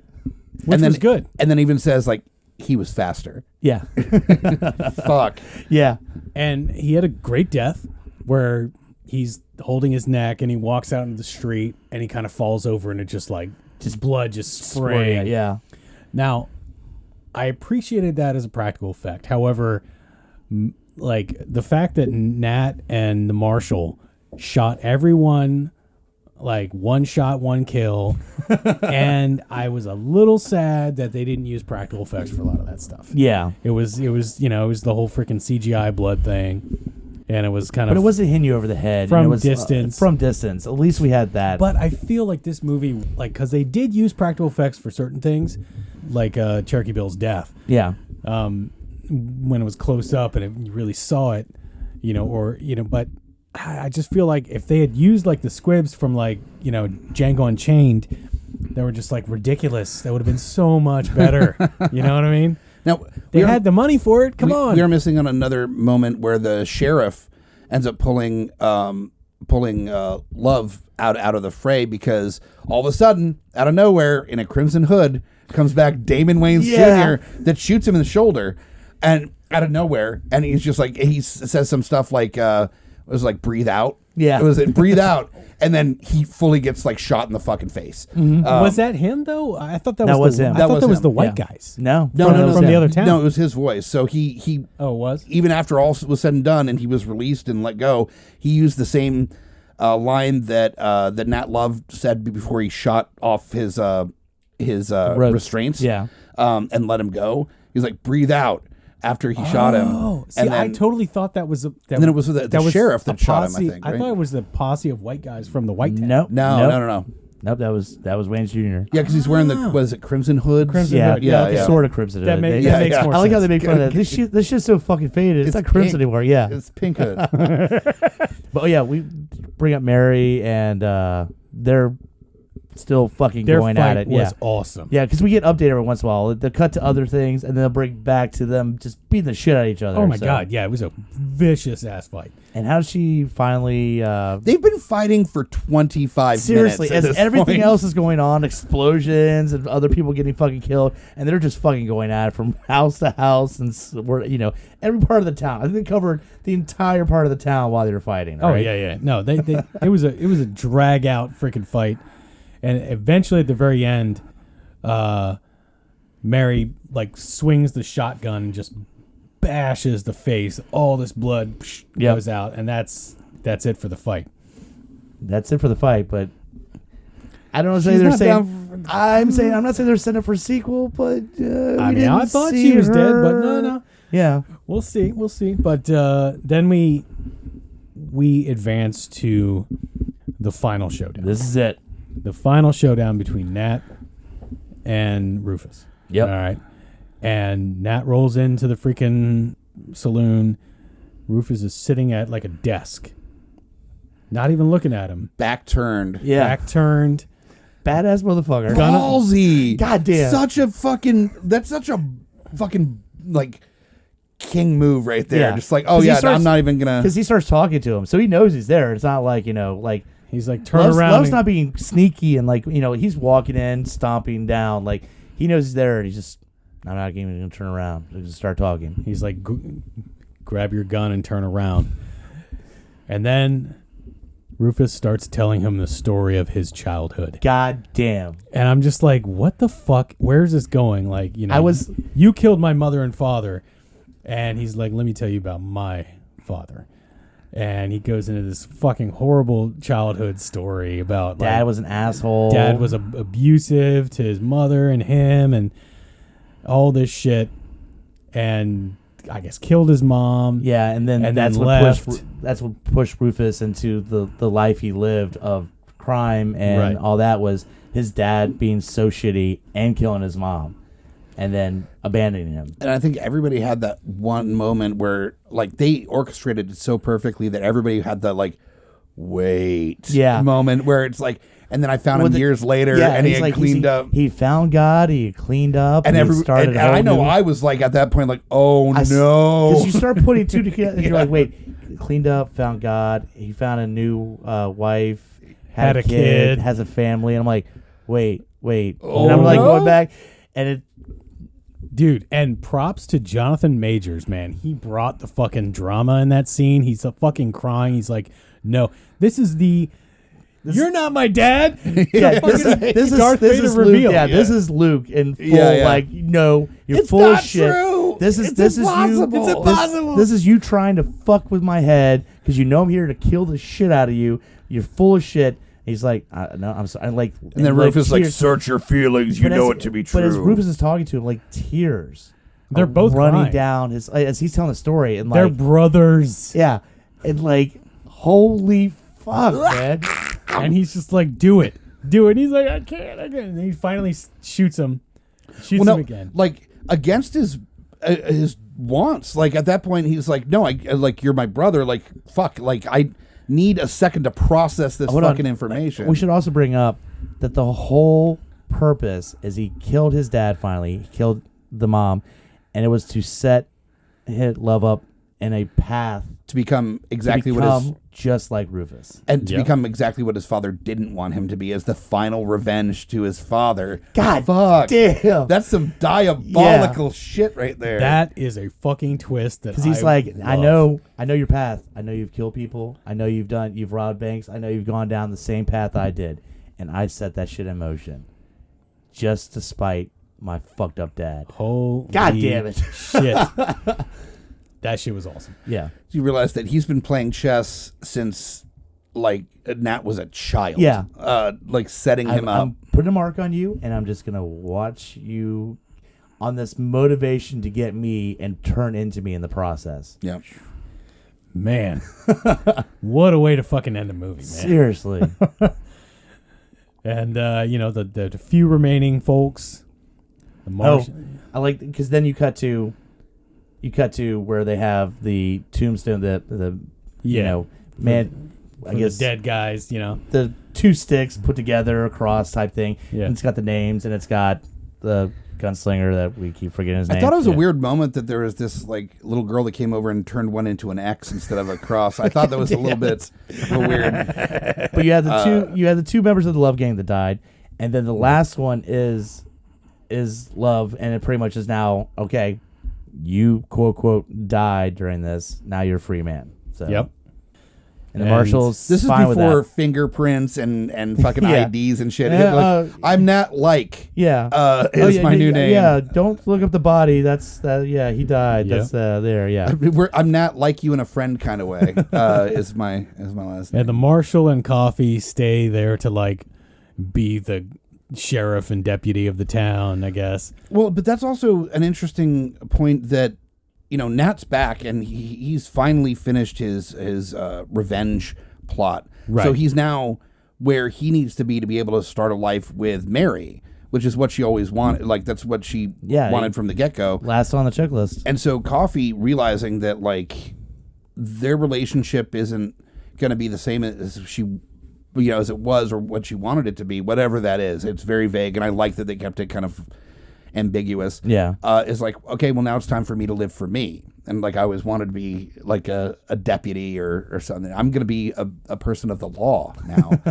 which was good, and then even says like, he was faster. Yeah, fuck yeah, and he had a great death where he's holding his neck and he walks out into the street and he kind of falls over and it just blood just spraying. Yeah. Now, I appreciated that as a practical effect. However, like the fact that Nat and the marshal shot everyone like one shot, one kill, and I was a little sad that they didn't use practical effects for a lot of that stuff. Yeah, it was the whole freaking CGI blood thing, and it was kind of. But it wasn't hitting you over the head from it was, distance. From distance, at least we had that. But I feel like this movie, like, because they did use practical effects for certain things, like Cherokee Bill's death. Yeah. When it was close up and you really saw it, but I just feel like if they had used like the squibs from Django Unchained, that were just like ridiculous, that would have been so much better. You know what I mean? Now they had the money for it. Come on. We are missing on another moment where the sheriff ends up pulling Love out of the fray, because all of a sudden, out of nowhere, in a crimson hood, comes back Damon Wayans Jr. that shoots him in the shoulder, and out of nowhere, and he's just like, he says some stuff like, it was like, breathe out. Yeah. It was breathe out. And then he fully gets like shot in the fucking face. Mm-hmm. Was that him though? I thought that was him. I thought that was the white guys. No. From the other town. No, it was his voice. So he Oh, it was? Even after all was said and done and he was released and let go, he used the same line that Nat Love said before he shot off his restraints. Yeah. And let him go. He's like, breathe out. After he shot him. Oh, see, and then, I totally thought that was... and then it was the sheriff that shot him, I think. Right? I thought it was the posse of white guys from the white town. No. Nope, that was Wayans Jr. Yeah, because he's wearing Crimson Hood? Crimson Hood. Yeah. Sort of Crimson Hood. That makes more sense. I like how they make fun of that. This shit's so fucking faded. It's not crimson anymore. Yeah. It's pink hood. But we bring up Mary, and they're still fucking Their going fight at it. was awesome. Yeah, because we get updated every once in a while. They'll cut to other things, and then they'll bring back to them just beating the shit out of each other. Oh my god, yeah, it was a vicious ass fight. And how does she finally? They've been fighting for 25 seriously, minutes. as everything else is going on, explosions and other people getting fucking killed, and they're just fucking going at it from house to house, and we're every part of the town. I think they covered the entire part of the town while they were fighting. Oh right? yeah. No, they it was a drag out freaking fight. And eventually, at the very end, Mary swings the shotgun and just bashes the face. All this blood goes out, and that's it for the fight. That's it for the fight. But I don't know. They're saying I'm not saying they're setting up for a sequel, but I thought she was dead, but no. Yeah, we'll see. But then we advance to the final showdown. This is it. The final showdown between Nat and Rufus. Yep. All right. And Nat rolls into the freaking saloon. Rufus is sitting at a desk. Not even looking at him. Back turned. Yeah. Back turned. Badass motherfucker. Ballsy. Goddamn. That's such a fucking king move right there. Yeah. Just I'm not even gonna. Because he starts talking to him, so he knows he's there. It's not he's turn around. Love's not being sneaky and he's walking in, stomping down. He knows he's there, and he's just, I'm not even going to turn around. Just start talking. He's grab your gun and turn around. And then Rufus starts telling him the story of his childhood. God damn. And I'm just like, what the fuck? Where's this going? You killed my mother and father. And he's like, let me tell you about my father. And he goes into this fucking horrible childhood story about Dad was an asshole. Dad was abusive to his mother and him and all this shit. And I guess killed his mom. Yeah, and then that's what pushed Rufus into the life he lived of crime and all that was his dad being so shitty and killing his mom. And then abandoning him. And I think everybody had that one moment where, they orchestrated it so perfectly that everybody had the, wait moment where it's and then I found him years later, and he had cleaned up. He found God, he cleaned up, and started. And I know I was at that point, oh no. Because you start putting two together, and you're like, wait, cleaned up, found God, he found a new wife, had a kid, has a family, and I'm like, wait. And I'm going back, and it. Dude, and props to Jonathan Majors, man. He brought the fucking drama in that scene. He's fucking crying. He's like, no, you're not my dad. Yeah, this is Luke. Yeah, this is Luke in full. No, you're it's full not of shit. True. This is impossible. you. It's impossible. This is you trying to fuck with my head because you know I'm here to kill the shit out of you. You're full of shit. He's like, no, I'm sorry. And then Rufus search your feelings. You know it to be true. But as Rufus is talking to him, tears. They're both running crying. down as he's telling the story, and they're brothers. Yeah, and holy fuck, man. And he's just like, do it. And he's like, I can't. And he finally shoots him. Shoots him again. Against his wants. At that point, he's like, no, you're my brother. Fuck. I need a second to process this information. We should also bring up that the whole purpose is he killed his dad finally. He killed the mom, and it was to set Love up in a path to become just like Rufus. And to become exactly what his father didn't want him to be as the final revenge to his father. God fuck. Damn. That's some diabolical shit right there. That is a fucking twist that he's love. I know your path. I know you've killed people. I know you've robbed banks. I know you've gone down the same path I did. And I set that shit in motion just to spite my fucked up dad. Holy God damn it. Shit. That shit was awesome. Yeah. You realize that he's been playing chess since, Nat was a child. Yeah. Setting him up. I'm putting a mark on you, and I'm just going to watch you on this motivation to get me and turn into me in the process. Yeah. Man. What a way to fucking end the movie, man. Seriously. And, the few remaining folks. I like, because then you cut to where they have the tombstone, man, I guess the dead guys, the two sticks put together across type thing. Yeah. And it's got the names and it's got the gunslinger that we keep forgetting his name. I thought it was a weird moment that there was this like little girl that came over and turned one into an X instead of a cross. I thought that was a little bit weird. But you had the two members of the Love Gang that died, and then the last one is Love, and it pretty much is now okay. You quote unquote died during this. Now you're a free man. So Yep. And the marshals. This is fine before with that. fingerprints and fucking Yeah. IDs and shit. Yeah, I'm not like. Yeah. Is my new name. Yeah. Don't look up the body. That's that. Yeah. He died. Yeah. That's there. Yeah. I'm not like you in a friend kind of way. Is my last name. And the marshal and Coffee stay there to like be the sheriff and deputy of the town, I guess. Well, but that's also an interesting point that, Nat's back and he's finally finished his revenge plot. Right. So he's now where he needs to be able to start a life with Mary, which is what she always wanted. Like, that's what she wanted from the get-go. Last on the checklist. And so Coffee, realizing that, like, their relationship isn't going to be the same as she... as it was or what she wanted it to be, whatever that is. It's very vague, and I like that they kept it kind of ambiguous. Yeah. Is like, okay, well, now it's time for me to live for me. And, like, I always wanted to be, like, a deputy or something. I'm going to be a person of the law now.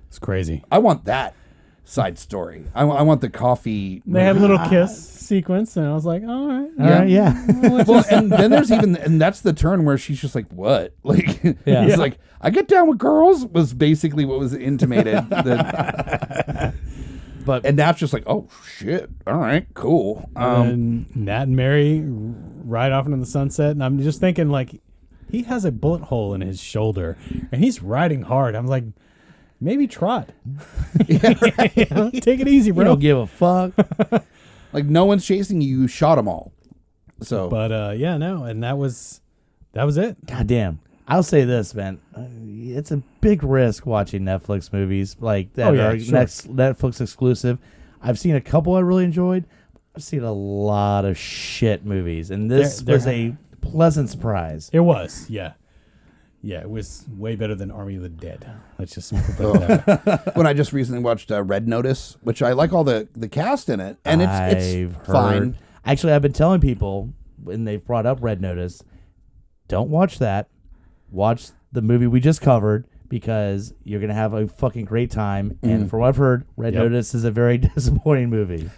It's crazy. I want that side story. I want the Coffee... They had a little kiss sequence, and I was like, all right. All right. Yeah. Well, and then there's and that's the turn where she's just like, what? Like, it's like, I get down with girls was basically what was intimated. And Nat's just like, oh, shit. All right, cool. And Nat and Mary ride off into the sunset, and I'm just thinking, like, he has a bullet hole in his shoulder, and he's riding hard. I'm like, maybe trot. Take it easy, bro. You don't give a fuck. Like, no one's chasing you. You shot them all. So, But and that was it. God damn. I'll say this, man. It's a big risk watching Netflix movies like that are sure. Netflix exclusive. I've seen a couple I really enjoyed. I've seen a lot of shit movies, and this was a pleasant surprise. It was, yeah. Yeah, it was way better than Army of the Dead. Let's just put that out. when I just recently watched Red Notice, which I like all the cast in it, and it's fine. Actually, I've been telling people when they've brought up Red Notice, don't watch that. Watch the movie we just covered because you're going to have a fucking great time. And from what I've heard, Red Notice is a very disappointing movie.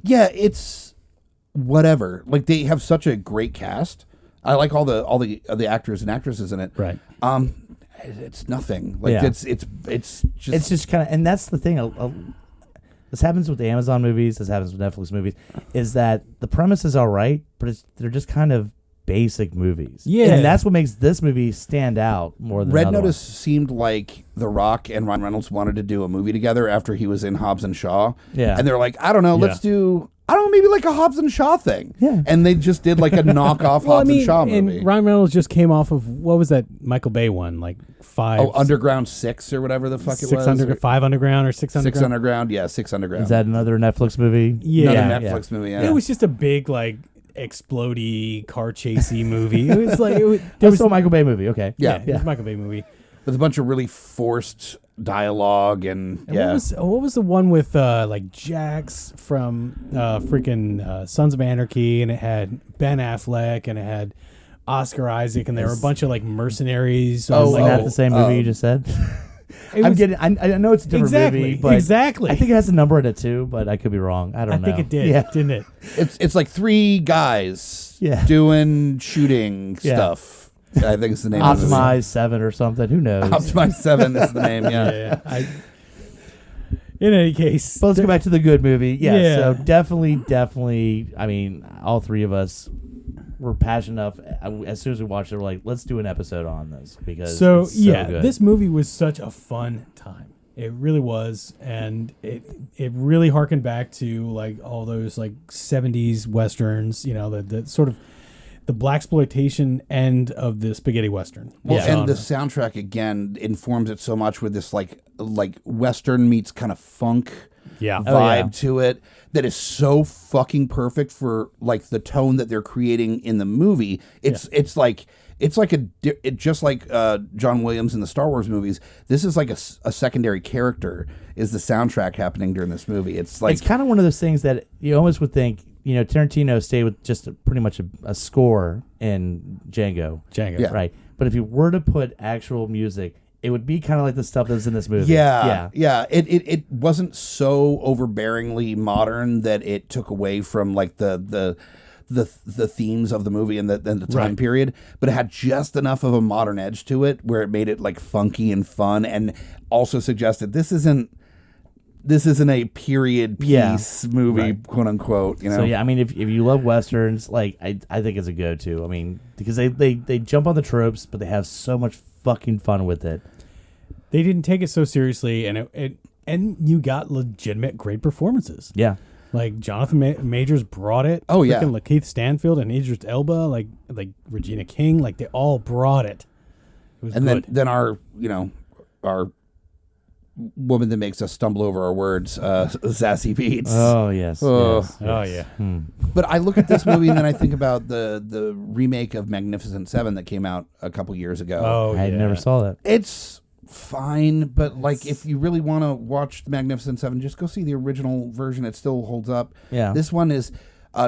Yeah, it's whatever. Like, they have such a great cast. I like all the actors and actresses in it. Right. It's nothing. Like, it's just kind of, and that's the thing. This happens with the Amazon movies. This happens with Netflix movies. Is that the premise is all right, but they're just kind of basic movies. Yeah. And that's what makes this movie stand out more than Red another Notice seemed like The Rock and Ryan Reynolds wanted to do a movie together after he was in Hobbs and Shaw. Yeah. And they're like, I don't know, let's do, maybe like a Hobbs and Shaw thing. Yeah. And they just did like a knockoff Hobbs and Shaw movie. And Ryan Reynolds just came off of, what was that Michael Bay one? Like Underground 6 or whatever the fuck it was. 5 Underground or 6 Underground? 6 Underground, yeah, 6 Underground. Is that another Netflix movie? Yeah. Another Netflix movie, yeah. It was just a big, like, explodey, car chasey movie. It was like... It was still a Michael Bay movie, okay. Yeah. It was a Michael Bay movie. With a bunch of really forced dialogue and what was the one with like Jax from freaking Sons of Anarchy, and it had Ben Affleck and it had Oscar Isaac, and there were a bunch of like mercenaries. Isn't that the same movie you just said? I know it's a different movie, but exactly. I think it has a number in it too, but I could be wrong. I don't know. I think it did, didn't it? It's like 3 guys doing shooting stuff. I think it's the name of the movie. Optimize 7 or something. Who knows? Optimize 7 is the name, yeah. In any case. But let's go back to the good movie. Yeah. So definitely, I mean, all 3 of us were passionate enough. As soon as we watched it, we're like, let's do an episode on this. Because it's so good. This movie was such a fun time. It really was. And it really harkened back to like all those like 70s Westerns, the sort of the blaxploitation end of the spaghetti Western. Well, and the soundtrack again informs it so much with this like Western meets kind of funk vibe to it that is so fucking perfect for like the tone that they're creating in the movie. It's like it's like just like John Williams in the Star Wars movies. This is like a secondary character. Is the soundtrack happening during this movie? It's like it's kind of one of those things that you almost would think. Tarantino stayed with just pretty much a score in Django. Yeah. Right. But if you were to put actual music, it would be kind of like the stuff that was in this movie. Yeah. It wasn't so overbearingly modern that it took away from like the themes of the movie and the time period, but it had just enough of a modern edge to it where it made it like funky and fun, and also suggested this isn't a period piece movie, quote unquote. So yeah, I mean, if you love westerns, like I think it's a go-to. I mean, because they jump on the tropes, but they have so much fucking fun with it. They didn't take it so seriously, and you got legitimate great performances. Yeah. Like Jonathan Majors brought it. Oh yeah, freaking Lakeith Stanfield and Idris Elba, like Regina King, like they all brought it. It was good. Then our woman that makes us stumble over our words, Sassy Beats. Oh yes. Oh yeah. But I look at this movie and then I think about the remake of Magnificent Seven that came out a couple years ago. Oh, I never saw that. It's fine, but like if you really want to watch Magnificent Seven, just go see the original version. It still holds up. Yeah. This one is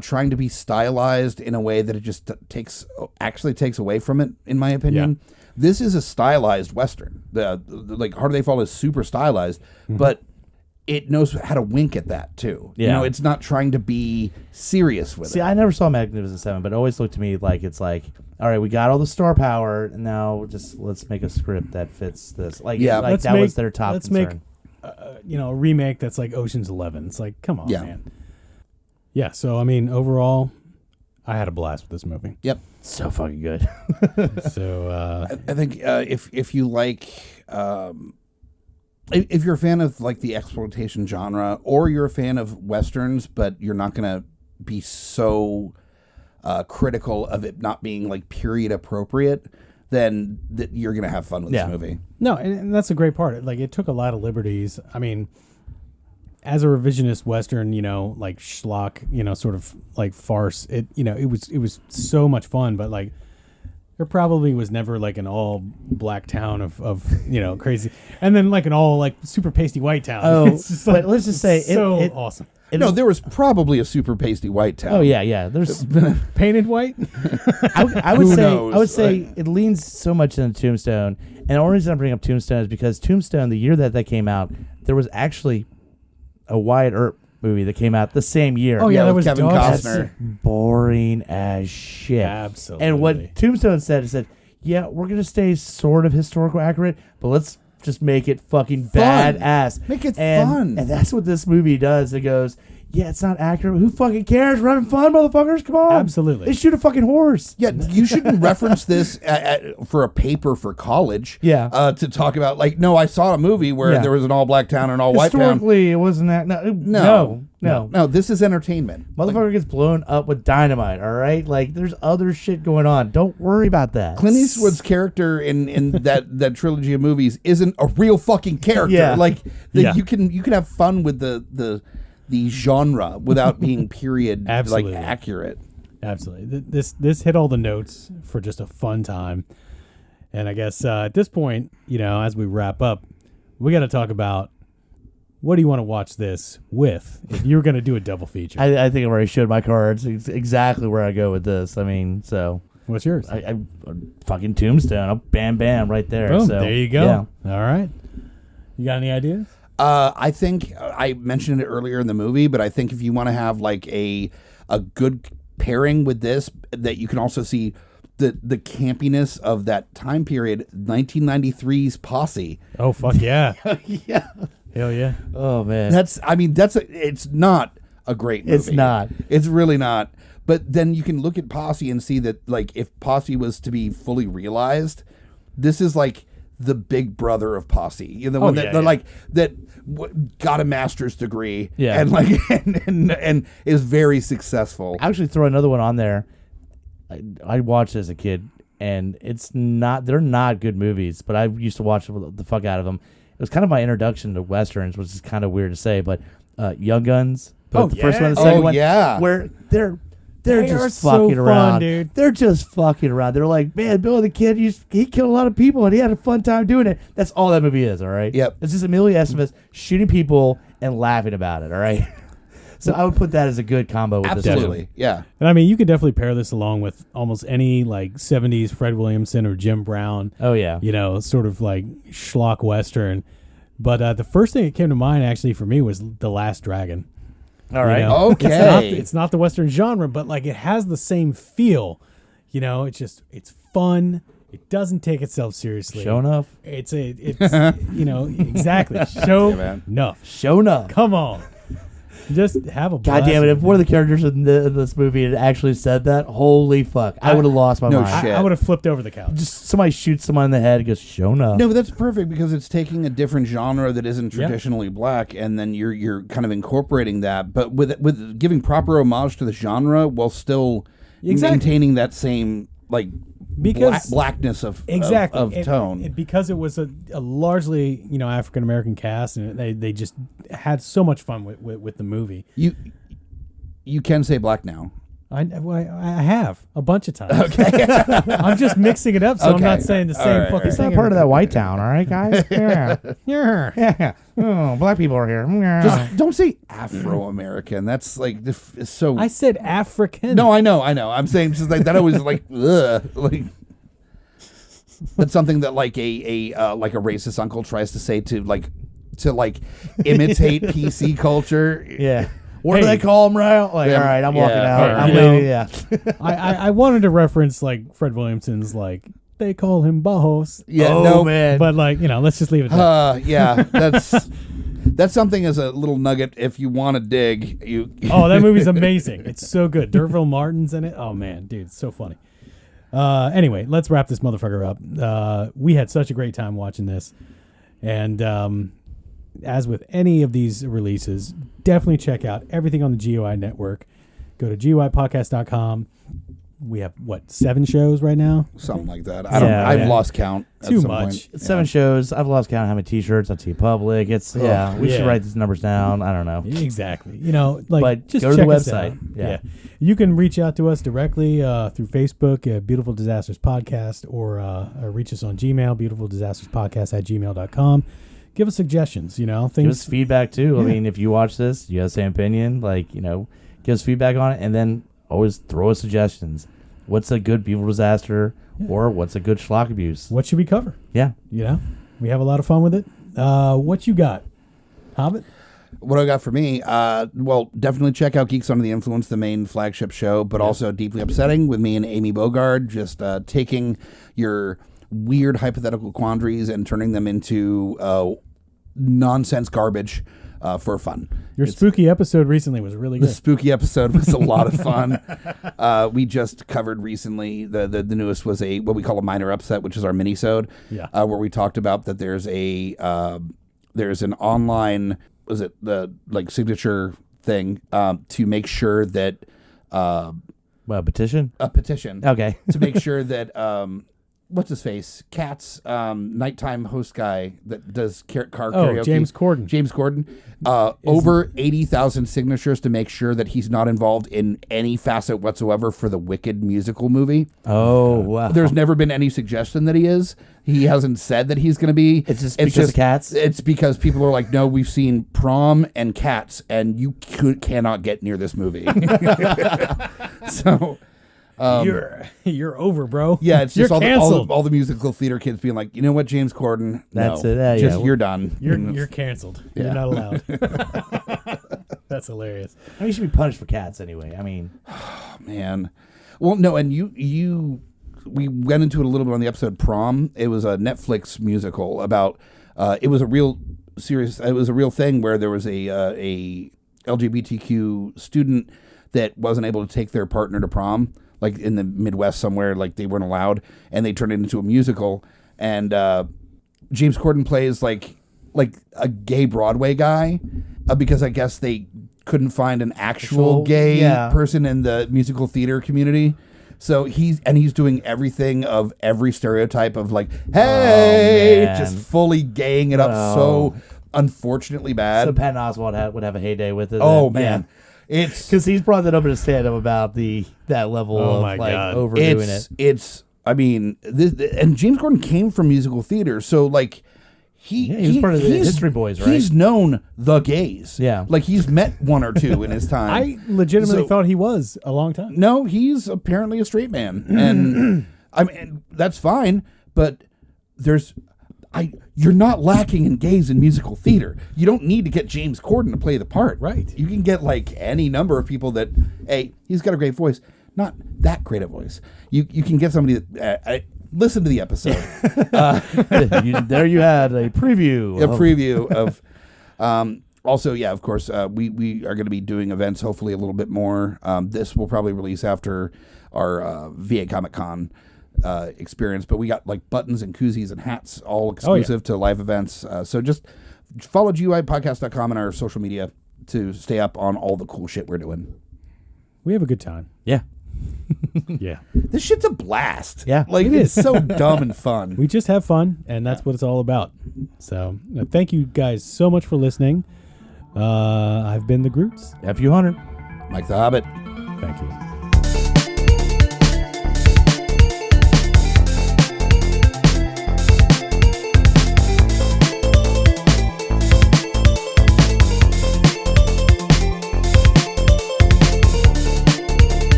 trying to be stylized in a way that it just takes away from it, in my opinion. Yeah. This is a stylized Western. The Harder They Fall is super stylized, but it knows how to wink at that too. Yeah. It's not trying to be serious with it. See, I never saw Magnificent Seven, but it always looked to me like it's like, all right, we got all the star power, and now just let's make a script that fits this. Like, that was their top concern. Let's make, a remake that's like Ocean's 11. It's like, come on, man. Yeah. So I mean, overall, I had a blast with this movie. Yep. So fucking good. So I think if you like, if you're a fan of like the exploitation genre, or you're a fan of westerns, but you're not going to be so critical of it not being like period appropriate, then you're going to have fun with this movie. No, and that's a great part. Like, it took a lot of liberties. I mean, as a revisionist Western, like schlock, sort of like farce, it was so much fun, but like there probably was never like an all black town of crazy, and then like an all like super pasty white town. Oh, it's just like, but let's just say it's awesome. No, there was probably a super pasty white town. Oh yeah. There's painted white. I would say it leans so much into Tombstone, and the only reason I bring up Tombstone is because Tombstone, the year that came out, there was actually a Wyatt Earp movie that came out the same year. Oh yeah, that was Kevin Costner. Boring as shit. Absolutely. And what Tombstone said, yeah, we're gonna stay sort of historical accurate, but let's just make it fucking badass. Make it fun. And that's what this movie does. It goes, yeah, it's not accurate. Who fucking cares? We're having fun, motherfuckers. Come on. Absolutely. They shoot a fucking horse. Yeah, you shouldn't reference this for a paper for college. Yeah. To talk about, like, no, I saw a movie where there was an all-black town and an all-white town. Historically, it wasn't that. No, this is entertainment. Motherfucker gets blown up with dynamite, all right? Like, there's other shit going on. Don't worry about that. Clint Eastwood's character in that trilogy of movies isn't a real fucking character. Yeah. Like, you can have fun with the genre without being period like accurate. Absolutely. This hit all the notes for just a fun time. And I guess at this point, as we wrap up, we got to talk about, what do you want to watch this with if you were going to do a double feature? I think I've already showed my cards. It's exactly where I go with this. I mean, so. What's yours? I fucking Tombstone. I'm bam, bam, right there. Boom, so, there you go. Yeah. All right. You got any ideas? I think I mentioned it earlier in the movie, but I think if you want to have like a good pairing with this, that you can also see the campiness of that time period, 1993's Posse. Oh, fuck yeah. Yeah. Hell yeah. Oh, man. It's not a great movie. It's not. It's really not. But then you can look at Posse and see that, like, if Posse was to be fully realized, this is like the big brother of Posse. The one that got a master's degree and like and is very successful. I'll actually throw another one on there. I watched it as a kid, and they're not good movies, but I used to watch the fuck out of them. It was kind of my introduction to westerns, which is kind of weird to say, but Young Guns, both the first one and the second one, where they're They're They are just so fucking fun, around, dude. They're just fucking around. They're like, man, Billy the Kid, he killed a lot of people and he had a fun time doing it. That's all that movie is, all right? Yep. It's just Emilio Estevez shooting people and laughing about it, all right? So I would put that as a good combo with this Absolutely, movie. yeah. And I mean, you could definitely pair this along with almost any like 70s Fred Williamson or Jim Brown. Oh, yeah. Sort of like schlock Western. But the first thing that came to mind actually for me was The Last Dragon. All right. Okay. It's not the Western genre, but like it has the same feel. It's fun. It doesn't take itself seriously. Show enough. It's exactly. Show enough. Show enough. Come on. Just have a God blast. damn it. If one of the characters in this movie had actually said that, holy fuck. I would have lost my No mind. shit. I would have flipped over the couch. Just somebody shoots someone in the head and goes, show enough. No, but that's perfect because it's taking a different genre that isn't traditionally black, and then you're kind of incorporating that, but with giving proper homage to the genre while still maintaining that same like blackness of tone. Because it was a largely African American cast, and they just had so much fun with the movie. You can say black now. I have a bunch of times. Okay, I'm just mixing it up, so I'm not saying the same fucking It's thing. not part of that white town, all right, guys? Yeah. Oh, black people are here. Just don't say Afro-American. That's like it's so. I said African. No, I know. I'm saying just like that. Always like ugh, like that's something that like a racist uncle tries to say to imitate PC culture. Yeah. What do they call him, Ryle? Like, all right, I'm walking out. right. I'm leaving. Yeah. I wanted to reference like Fred Williamson's like they call him Bajos. Yeah, Oh, no, man. But like let's just leave it there. Yeah, that's something as a little nugget. If you want to dig, Oh, that movie's amazing. It's so good. D'Urville Martin's in it. Oh man, dude, it's so funny. Anyway, let's wrap this motherfucker up. We had such a great time watching this, and as with any of these releases, definitely check out everything on the GUI Network. Go to GUIPodcast.com. We have 7 shows right now? Something like that. I've lost count. Too at some much. point. It's 7 shows. I've lost count how many T-shirts on T-Public. It's we should write these numbers down. I don't know. Exactly. But just go to the check us website. out. Yeah. You can reach out to us directly through Facebook, Beautiful Disasters Podcast, or reach us on Gmail, beautifuldisasterspodcast@gmail.com. Give us suggestions, things. Give us feedback, too. I mean, if you watch this, you have the same opinion, give us feedback on it, and then always throw us suggestions. What's a good beautiful disaster, or what's a good schlock abuse? What should we cover? Yeah. We have a lot of fun with it. What you got, Hobbit? What I got for me, well, definitely check out Geeks Under the Influence, the main flagship show, but also Deeply Upsetting with me and Amy Bogard, just taking your weird hypothetical quandaries and turning them into nonsense garbage for fun. Your spooky episode recently was really The good. spooky episode was a lot of fun. We just covered recently, the newest was what we call a minor upset, which is our mini-sode, where we talked about that there's an online, was it the signature thing to make sure that petition? A petition. Okay. To make sure that what's his face? Cat's nighttime host guy that does car karaoke. James Corden. James Corden. Over 80,000 signatures to make sure that he's not involved in any facet whatsoever for the Wicked musical movie. Oh, wow. There's never been any suggestion that he is. He hasn't said that he's going to be. It's just because of Cats? It's because people are like, no, we've seen Prom and Cats, and you cannot get near this movie. So... you're over, bro. Yeah, it's just canceled. all the musical theater kids being like, you know what, James Corden? That's no, it. You're done. You're canceled. Yeah. You're not allowed. That's hilarious. I mean, you should be punished for Cats anyway. I mean, Man. Well, no, and we went into it a little bit on the episode Prom. It was a Netflix musical about it was a real thing where there was a LGBTQ student that wasn't able to take their partner to prom, like in the Midwest somewhere, like they weren't allowed, and they turned it into a musical. And James Corden plays like a gay Broadway guy because I guess they couldn't find an actual gay person in the musical theater community. So he's doing everything of every stereotype of like, hey, just fully gaying it up so unfortunately bad. So Patton Oswalt would have a heyday with it. Oh man. because he's brought that up in his stand-up about that level of like God. overdoing it. It's. I mean, and James Corden came from musical theater, so like. He was part of the History Boys, right? He's known the gays. Yeah. Like, he's met one or two in his time. I legitimately thought he was a long time. No, he's apparently a straight man. And, I mean, that's fine, but you're not lacking in gays in musical theater. You don't need to get James Corden to play the part. Right. You can get, like, any number of people that, hey, he's got a great voice. Not that great a voice. You can get somebody that... listen to the episode. There you had a preview. A preview of... also, yeah, of course, we are going to be doing events, hopefully a little bit more. This will probably release after our VA Comic Con experience, but we got like buttons and koozies and hats all exclusive to live events. So just follow GUIPodcast.com and our social media to stay up on all the cool shit we're doing. We have a good time. Yeah. Yeah. This shit's a blast. Yeah. Like, it's so dumb and fun. We just have fun, and that's what it's all about. So thank you guys so much for listening. I've been the Grutz. F.U. Hunter. Mike the Hobbit. Thank you.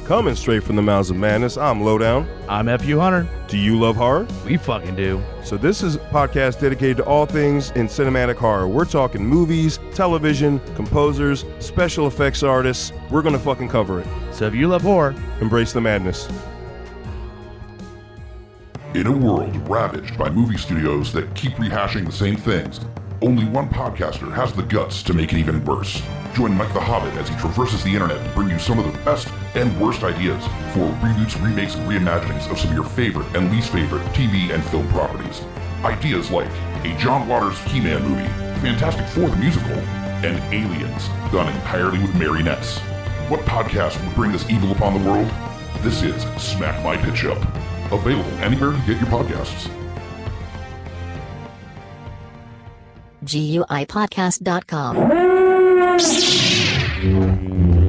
Coming straight from the mouths of madness, I'm Lowdown. I'm F.U. Hunter. Do you love horror? We fucking do. So this is a podcast dedicated to all things in cinematic horror. We're talking movies, television, composers, special effects artists. We're going to fucking cover it. So if you love horror, embrace the madness. In a world ravaged by movie studios that keep rehashing the same things, only one podcaster has the guts to make it even worse. Join Mike the Hobbit as he traverses the internet to bring you some of the best and worst ideas for reboots, remakes, and reimaginings of some of your favorite and least favorite TV and film properties. Ideas like a John Waters He-Man movie, Fantastic Four the musical, and Aliens, done entirely with marionettes. What podcast would bring this evil upon the world? This is Smack My Pitch Up. Available anywhere you get your podcasts. GUIPodcast.com